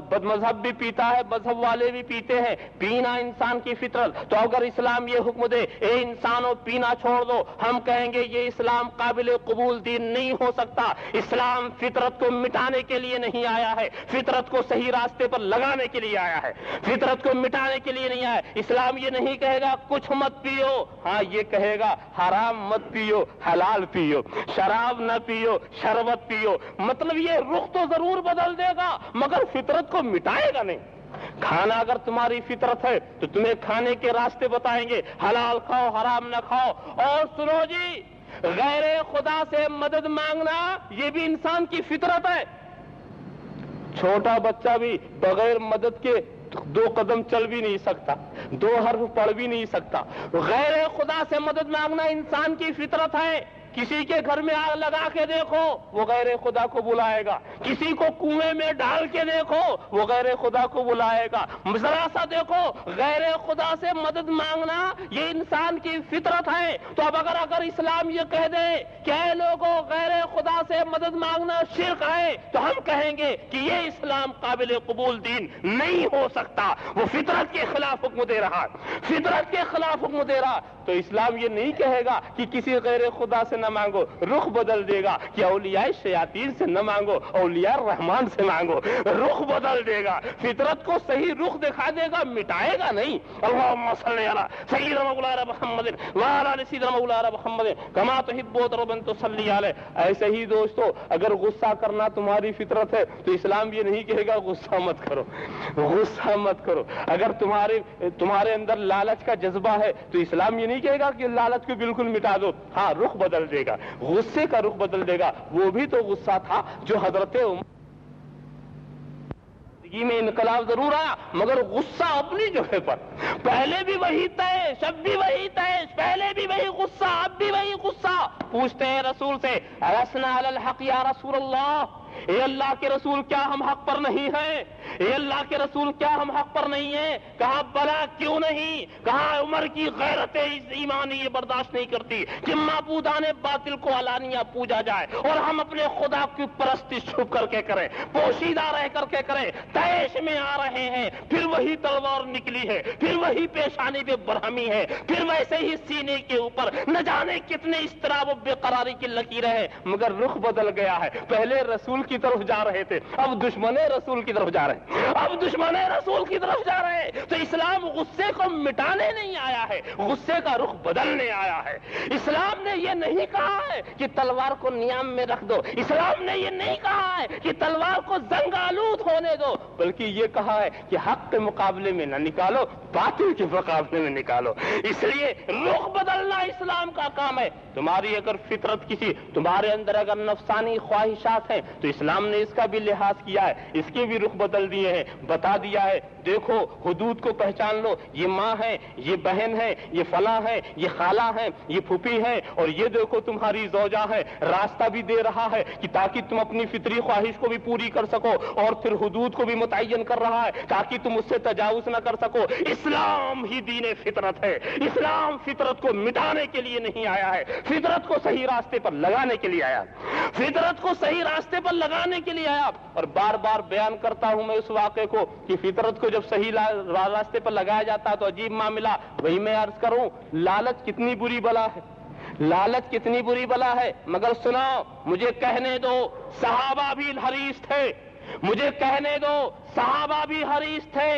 بد مذہب بھی پیتا ہے, مذہب والے بھی پیتے ہیں. پینا انسان کی فطرت. تو اگر اسلام یہ حکم دے اے انسانوں پینا چھوڑ دو, ہم کہیں گے یہ اسلام قابل قبول دین نہیں ہو سکتا. اسلام فطرت کو مٹانے کے لیے نہیں آیا ہے, فطرت کو صحیح راستے پر لگانے کے لیے آیا ہے, فطرت کو مٹانے کے لیے نہیں آیا. اسلام یہ نہیں کہے گا کچھ مت پیو, ہاں یہ کہے گا حرام مت پیو, حلال پیو, شراب نہ پیو, شربت پیو. مطلب یہ رخ تو ضرور بدل دے گا مگر فطرت کو مٹائے گا نہیں. کھانا اگر تمہاری فطرت ہے تو تمہیں کھانے کے راستے بتائیں گے, حلال کھاؤ حرام نہ کھاؤ. اور سنو جی, غیر خدا سے مدد مانگنا یہ بھی انسان کی فطرت ہے. چھوٹا بچہ بھی بغیر مدد کے 2 قدم چل بھی نہیں سکتا, 2 حرف پڑھ بھی نہیں سکتا. غیر خدا سے مدد مانگنا انسان کی فطرت ہے. کسی کے گھر میں آگ لگا کے دیکھو وہ غیر خدا کو بلائے گا, کسی کو کنویں میں ڈال کے دیکھو وہ غیر خدا کو بلائے گا. ذرا سا دیکھو, غیر خدا سے مدد مانگنا یہ انسان کی فطرت ہے. تو اب اگر اسلام یہ کہہ دے کہ اے لوگوں غیر خدا سے مدد مانگنا شرک ہے, تو ہم کہیں گے کہ یہ اسلام قابل قبول دین نہیں ہو سکتا. وہ فطرت کے خلاف حکم دے رہا, فطرت کے خلاف حکم دے رہا. تو اسلام یہ نہیں کہے گا کہ کسی غیر خدا سے نہ مانگو، رخ بدل دے گا کہ اولیاء شیاطین سے نہ مانگو، اولیاء الرحمان سے مانگو، رخ بدل دے گا، فطرت کو صحیح رخ دکھا دے گا، مٹائے گا نہیں۔ اللہم صلی علی سیدنا مولانا محمد وعلی آل سیدنا مولانا محمد کما تحب وترضى ان تصلی علیہ۔ ایسے ہی دوستو، اگر غصہ کرنا تمہاری فطرت ہے تو اسلام یہ نہیں کہے گا غصہ مت کرو، غصہ مت کرو۔ اگر تمہارے اندر لالچ کا جذبہ ہے تو اسلام یہ نہیں کہے گا کہ لالچ کو بالکل مٹا دو، ہاں رخ بدل دے گا، غصے کا رخ بدل دے گا۔ وہ بھی تو غصہ تھا جو حضرت عمر میں انقلاب ضرور آیا، مگر غصہ اپنی جگہ پر، پہلے بھی وہی تیش، اب بھی وہی تیش، پہلے بھی وہی غصہ، اب بھی وہی غصہ۔ پوچھتے ہیں رسول سے، السنا علی الحق یا رسول اللہ، اے اللہ کے رسول کیا ہم حق پر نہیں ہیں؟ اے اللہ کے رسول کیا ہم حق پر نہیں ہیں؟ کہا بلا کیوں نہیں؟ کہا عمر کی غیرت ایمانی یہ برداشت نہیں کرتی کہ معبودان باطل کو علانیہ پوجا جائے اور ہم اپنے خدا کی پرستش چھپ کر کے کریں، پوشیدہ رہ کر کے کریں۔ تیش میں آ رہے ہیں، پھر وہی تلوار نکلی ہے، پھر وہی پیشانی پہ برہمی ہے، پھر ویسے ہی سینے کے اوپر نہ جانے کتنے اضطراب و بے قراری کی لکیریں ہیں، مگر رخ بدل گیا ہے۔ پہلے رسول کی طرف جا رہے تھے، اب دشمن رسول کی طرف جا رہے ہیں، اب دشمن رسول کی طرف جا رہے ہیں۔ تو اسلام غصے کو مٹانے نہیں آیا ہے، غصے کا رخ بدلنے آیا ہے۔ اسلام نے یہ نہیں کہا ہے کہ تلوار کو نیام میں رکھ دو، اسلام نے یہ نہیں کہا ہے کہ تلوار کو زنگ آلود ہونے دو، بلکہ یہ کہا ہے کہ حق کے مقابلے میں نہ نکالو، باطل کے مقابلے میں نکالو۔ اس لیے رخ بدلنا اسلام کا کام ہے۔ تمہاری اگر فطرت تمہارے اندر اگر نفسانی خواہشات ہیں تو اسلام نے اس کا بھی لحاظ کیا ہے، اس کے بھی رخ بدل دیے ہیں، بتا دیا ہے دیکھو حدود کو پہچان لو، یہ ماں ہے، یہ بہن ہے، یہ فلاں ہے، یہ خالہ ہے، یہ پھوپھی ہے، اور یہ دیکھو تمہاری زوجہ ہے۔ راستہ بھی دے رہا ہے کہ تاکہ تم اپنی فطری خواہش کو بھی پوری کر سکو، اور پھر حدود کو بھی متعین کر رہا ہے تاکہ تم اس سے تجاوز نہ کر سکو۔ اسلام ہی دین فطرت ہے، اسلام فطرت کو مٹانے کے لیے نہیں آیا ہے، فطرت کو صحیح راستے پر لگانے کے لیے آیا، فطرت کو صحیح راستے پر لگانے کے لیے آیا۔ اور بار بار بیان کرتا ہوں میں اس واقعے کو کہ فطرت کو جب صحیح راستے پر لگایا جاتا ہے تو عجیب معاملہ، وہی میں عرض کروں، لالچ کتنی بری بلا ہے، لالچ کتنی بری بلا ہے۔ مگر سناؤ، مجھے کہنے دو صحابہ بھی حریص تھے، مجھے کہنے دو صحابہ بھی حریص تھے۔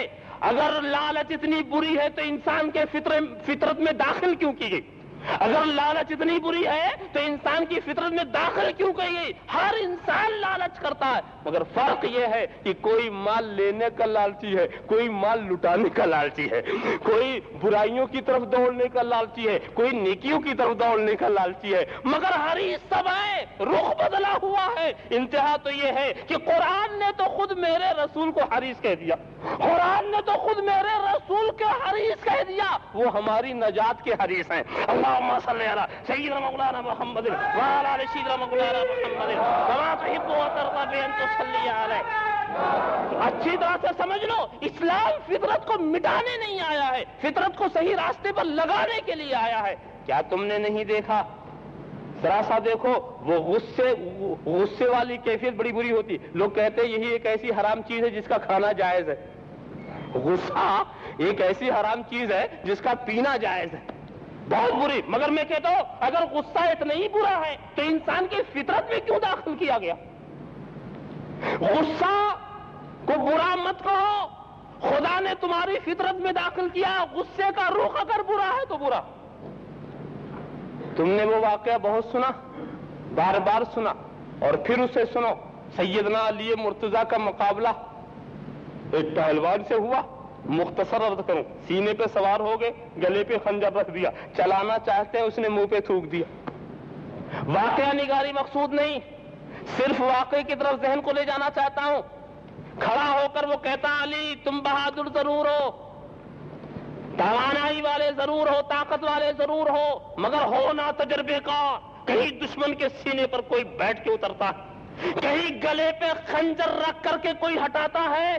اگر لالچ اتنی بری ہے تو انسان کے فطرت میں داخل کیوں کی گئی؟ اگر لالچ اتنی بری ہے تو انسان کی فطرت میں داخل کیوں کی گئی؟ ہر انسان لالچ کرتا ہے، مگر فرق یہ ہے کہ کوئی مال لینے کا لالچی ہے، کوئی مال لٹانے کا لالچی ہے، کوئی برائیوں کی طرف دوڑنے کا لالچی ہے، کوئی نیکیوں کی طرف دوڑنے کا لالچی ہے، مگر حریص سب ہے، رخ بدلا ہوا ہے۔ انتہا تو یہ ہے کہ قرآن نے تو خود میرے رسول کو حریص کہہ دیا، قرآن نے تو خود میرے رسول کے حریص کہہ دیا، وہ ہماری نجات کے حریص ہیں۔ اللہم صلی علی سیدنا مولانا محمد وعلی آل سیدنا مولانا محمد کما تحب وترضى ان تصلی علیہ۔ اچھی طرح سے سمجھ لو، اسلام فطرت کو مٹانے نہیں آیا ہے، فطرت کو صحیح راستے پر لگانے کے لیے آیا ہے۔ کیا تم نے نہیں دیکھا؟ ذرا سا دیکھو، وہ غصے والی کیفیت بڑی بری ہوتی۔ لوگ کہتے ہیں یہی ایک ایسی حرام چیز ہے جس کا کھانا جائز ہے۔ غصہ ایک ایسی حرام چیز ہے جس کا پینا جائز ہے، بہت بری۔ مگر میں کہتا ہوں اگر غصہ اتنا ہی برا ہے تو انسان کی فطرت میں کیوں داخل کیا گیا؟ غصہ کو برا مت کہو، خدا نے تمہاری فطرت میں داخل کیا۔ غصے کا رخ اگر برا ہے تو برا۔ تم نے وہ واقعہ بہت سنا، بار بار سنا، اور پھر اسے سنو۔ سیدنا علی مرتضیٰ کا مقابلہ ایک پہلوان سے ہوا، مختصر عرض کروں، سینے پہ سوار ہو گئے، گلے پہ خنجر رکھ دیا، چلانا چاہتے ہیں اس نے منہ پہ تھوک دیا۔ واقعہ نگاری مقصود نہیں، صرف واقعے کی طرف ذہن کو لے جانا چاہتا ہوں۔ کھڑا ہو کر وہ کہتا علی تم بہادر ضرور ہو، توانائی والے ضرور ہو، طاقت والے ضرور ہو، مگر ہو نہ تجربے کا۔ کہیں دشمن کے سینے پر کوئی بیٹھ کے اترتا ہے، کہیں گلے پہ خنجر رکھ کر کے کوئی ہٹاتا ہے۔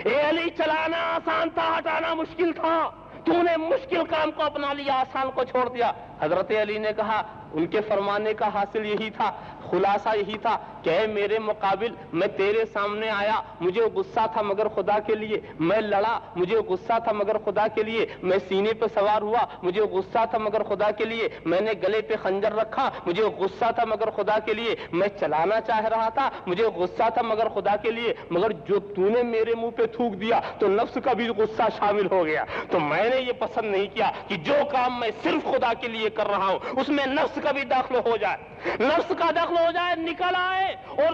اے علی چلانا آسان تھا، ہٹانا مشکل تھا، تو نے مشکل کام کو اپنا لیا، آسان کو چھوڑ دیا۔ حضرت علی نے کہا ان کے فرمانے کا حاصل یہی تھا، خلاصہ یہی تھا کہ اے میرے مقابل میں تیرے سامنے آیا، مجھے غصہ تھا مگر خدا کے لیے، میں لڑا مجھے غصہ تھا مگر خدا کے لیے، میں سینے پہ سوار ہوا مجھے غصہ تھا مگر خدا کے لیے، میں نے گلے پہ خنجر رکھا مجھے غصہ تھا مگر خدا کے لیے، میں چلانا چاہ رہا تھا مجھے غصہ تھا مگر خدا کے لیے، مگر جو تو نے میرے منہ پہ تھوک دیا تو نفس کا بھی غصہ شامل ہو گیا، تو میں نے یہ پسند نہیں کیا کہ جو کام میں صرف خدا کے لیے کر رہا ہوں اس میں نفس کا بھی داخل ہو جائے، نفس کا دخل ہو جائے، نکل آئے اور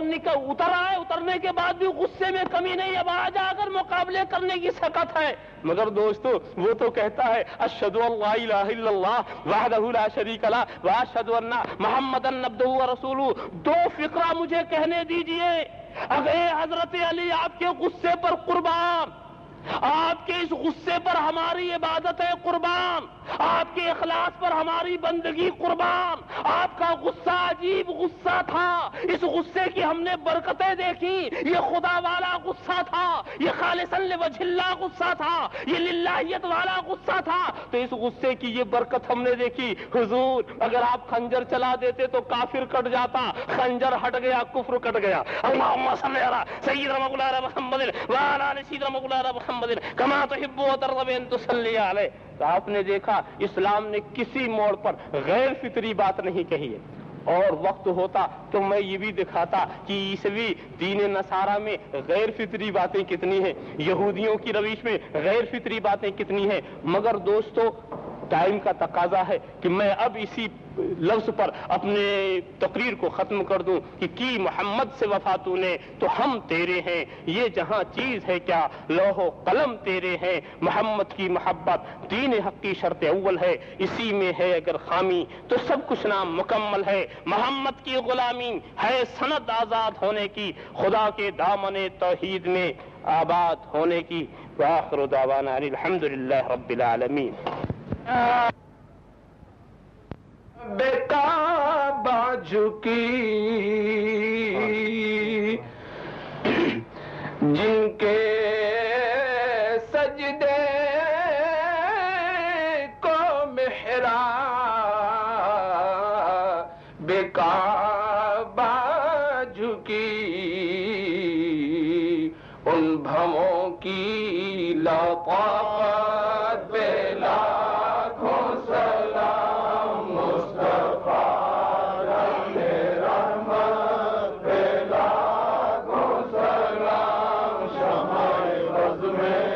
اتر آئے، اترنے کے بعد بھی غصے میں کمی نہیں، اب آ جا کر مقابلے کرنے کی سکت ہے۔ مگر دوستو وہ تو کہتا ہے اشہد ان لا الہ الا اللہ وحدہ لا شریک لہ واشہد ان محمدًا عبدہ ورسولہ، دو فقرہ مجھے کہنے دیجئے۔ اگر حضرت علی آپ کے غصے پر قربان، آپ کے اس غصے پر ہماری عبادت ہے قربان، آپ کے اخلاص پر ہماری بندگی قربان، آپ کا غصہ عجیب غصہ تھا، اس غصے کی ہم نے برکتیں دیکھی، یہ خدا والا غصہ تھا، یہ خالصاً لوجہ اللہ غصہ تھا، یہ للہیت والا غصہ تھا، تو اس غصے کی یہ برکت ہم نے دیکھی۔ حضور اگر آپ خنجر چلا دیتے تو کافر کٹ جاتا، خنجر ہٹ گیا کفر کٹ گیا۔ اللہم صلی علی سیدنا مولانا محمد وعلی آل سیدنا مولانا محمد کما تحب وترضى ان تصلی علیہ۔ تو آپ نے دیکھا اسلام نے کسی موڑ پر غیر فطری بات نہیں کہی ہے، اور وقت ہوتا تو میں یہ بھی دکھاتا کہ عیسوی دین نصارہ میں غیر فطری باتیں کتنی ہیں، یہودیوں کی روش میں غیر فطری باتیں کتنی ہیں، مگر دوستو ٹائم کا تقاضا ہے کہ میں اب اسی لفظ پر اپنے تقریر کو ختم کر دوں کہ کی محمد سے وفا تو نے تو ہم تیرے ہیں، یہ جہاں چیز ہے کیا لوح و قلم تیرے ہیں، محمد کی محبت دین حق کی شرط اول ہے، اسی میں ہے اگر خامی تو سب کچھ نام مکمل ہے، محمد کی غلامی ہے سند آزاد ہونے کی، خدا کے دامن توحید میں آباد ہونے کی۔ وآخر دعوانا الحمدللہ رب العالمین۔ بے کعبہ جھکی جن کے سجدے کو محراب، بے کعبہ جھکی ان بھووں کی لطافت بے لاکھوں سلام مصطفیٰ رحمت بے لاکھوں سلام شمع بز میں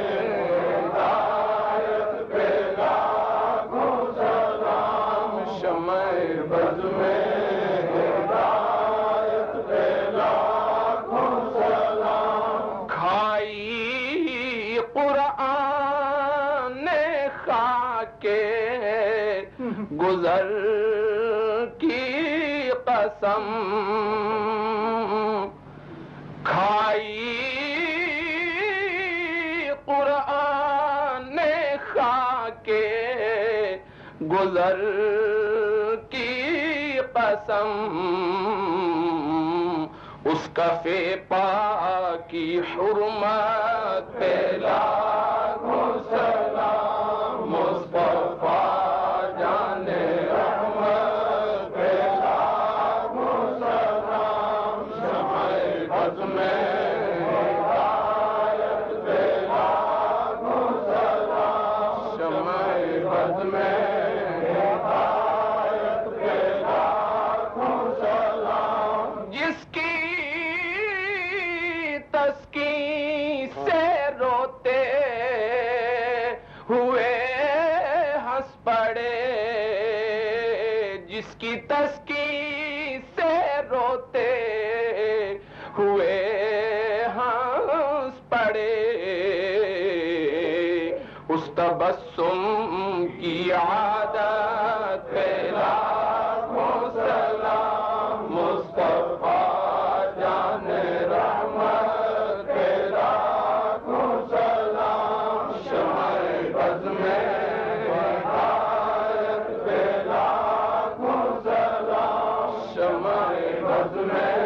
ہدایت بے لاکھوں سلام شمع بز میں ہدایت بے لاکھوں سلام۔ کھائی قرآن نے خاک گزر کی قسم، کھائی قرآن نے خاک گزر کی قسم، اس کف پاک کی حرمت پہ لاکھوں سلام مصطفیٰ جان رحمت پہ لاکھوں سلام شمع بز میں ہدایت پہ لاکھوں سلام شمع بز میں ہدایت پہ لاکھوں سلام۔ جس کی تسکین سے روتے ہوئے ہنس پڑے، جس کی تسکین سے روتے ہوئے ہنس پڑے، اس تبسم کی عادت پہ لاکھوں سلام مصطفیٰ جان رحمت پہ لاکھوں سلام شمع بز میں ہدایت پہ لاکھوں سلام شمع بز میں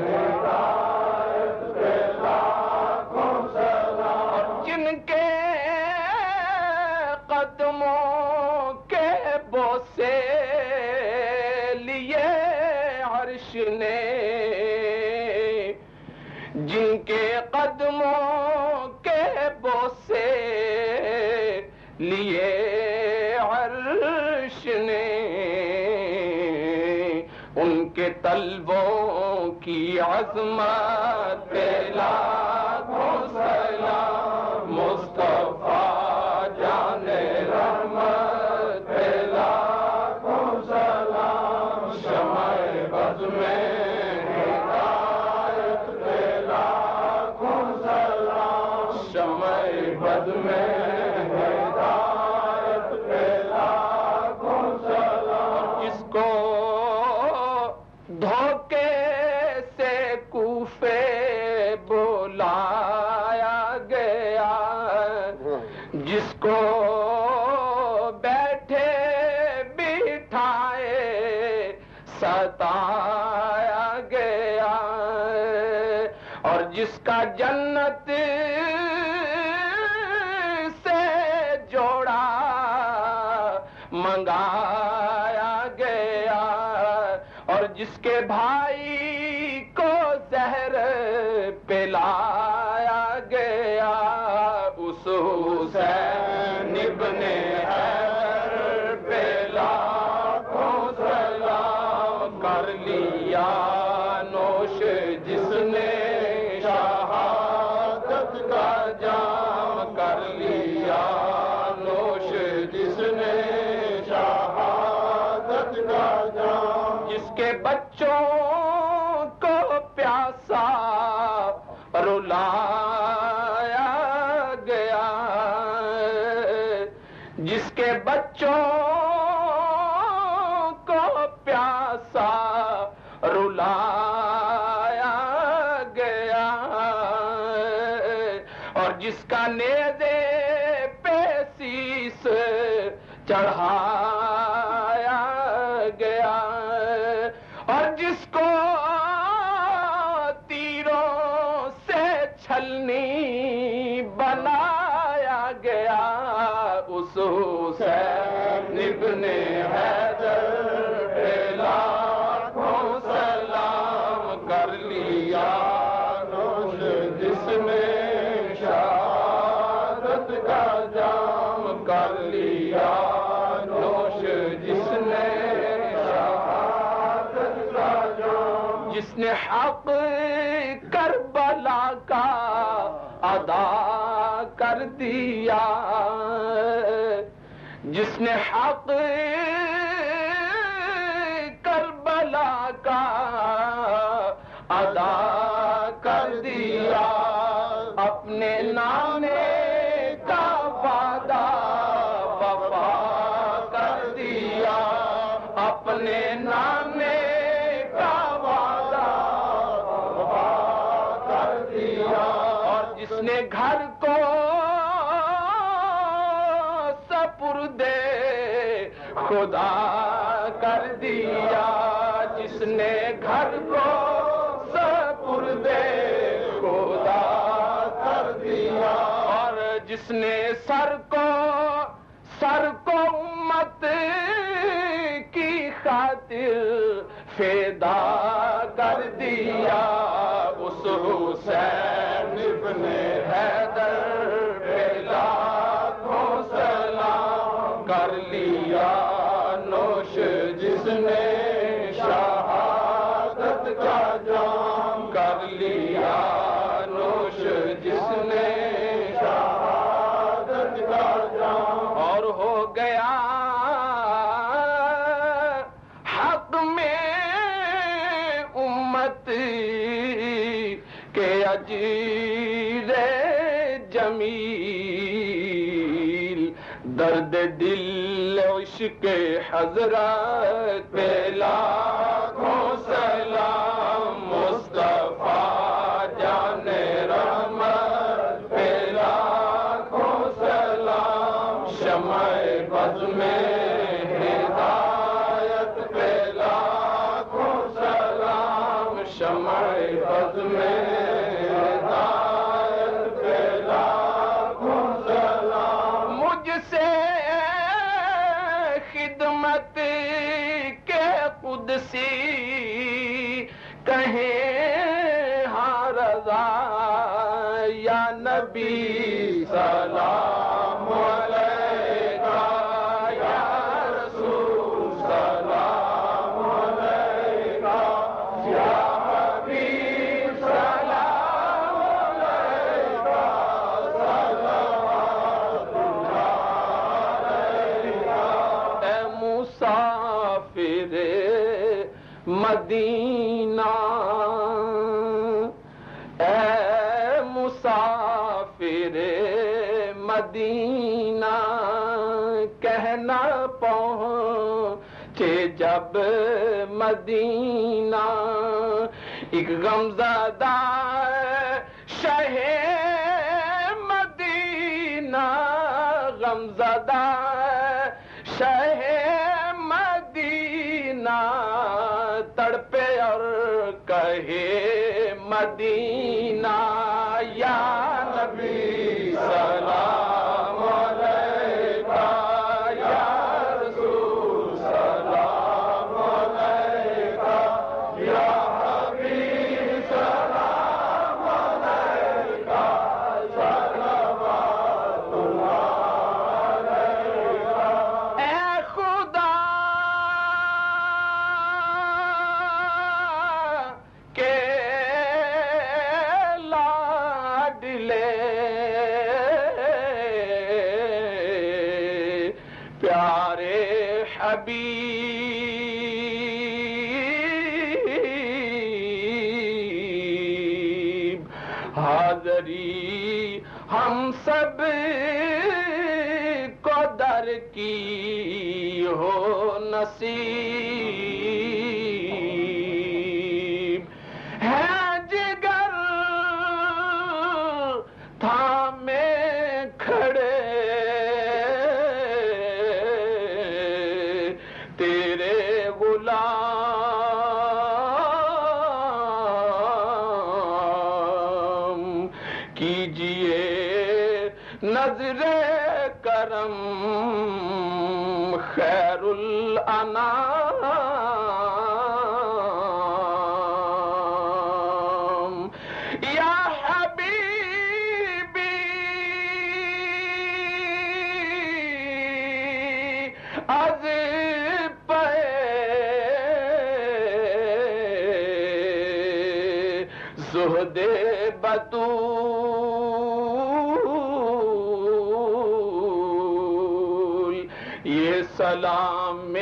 ہدایت پہ لاکھوں سلام۔ جن کے قدموں کے بوسے جن کے قدموں کے بوسے لیے عرش نے، ان کے طلبوں کی عظمت پہ لاکھوں سلام، مصطفیٰ جان رحمت پہ لاکھوں سلام، شمع بز میں ہدایت پہ لاکھوں سلام، شمع بز میں ہدایت پہ لاکھوں سلام، جس کو دھوکے سے کوفے بلایا گیا، جس کو بیٹھے بٹھائے ستایا گیا، اور جس کا جنت سے جوڑا منگایا گیا، اور جس کے بھائی کو زہر پلایا گیا، اس حسین ابن حیدر پہ لاکھوں سلام، کر لیا نوش جس نے شہادت کا جام، کر لیا نوش جس نے شہادت کا جام، جس کے بچوں کو پیاسا رلایا گیا، جس کے بچوں کو پیاسا رلایا گیا، اور جس کا نیزے پہ سیس چڑھایا گیا، اور جس کو تیروں سے چھلنی بنایا گیا، اس حسین ابن حیدر پہ لاکھوں سلام، کر لیا نوش جس نے شہادت کا جام، کر لیا نوش جس نے شہادت کا جام، جس نے حق کربلا کا ادا کر دیا، جس نے حق کربلا کا ادا کر دیا، اپنے نانے کا وعدہ وفا کر دیا، اپنے نانے کا وعدہ وفا کر دیا، اور جس نے گھر کو سپردے خدا کر دیا، جس نے گھر کو سپردے خدا کر دیا، اور جس نے سر کو امت کی خاطر فدا کر دیا، اس حسین ابن حیدر پہ لاکھوں سلام، کر لیا نوش جس نے شہادت کا جام، کر لیا نوش جس نے شہادت کا جام، اور ہو گیا حق میں امت کے اجیر جمیل، درد دل عشق حضرت پہ لاکھوں سلام، مصطفیٰ جان رحمت پہ لاکھوں سلام، شمع بز میں ہدایت پہ لاکھوں سلام، شمع بز میں ہدایت پہ لاکھوں سلام، مجھ سے خدمت کے قدسی کہیں ہاں رضا یا نبی سلام علیکہ یا رسول سلام علیکہ یا حبیب سلام علیکہ صلوات اللہ علیکہ اے مسافر مدینہ اے مسافر مدینہ کہنا پہنچے جب مدینہ ایک غمزدہ شہ مدینہ غمزدہ شہ مدینہ تڑپے اور کہے مدینہ یا نبی سلام علیکہ یا رسول سلام علیکہ یا حبیب سلام علیکہ صلوات اللہ علیکہ اے خدا کے لاڈلے پیارے حبیب حاضری ہم سب کو در کی ہو نصیب ہے جگر تھامے کھڑے تیرے غلام کیجئے نظر کرم خیر الانام یا حبیبی از پہ زہد بطول یہ سلام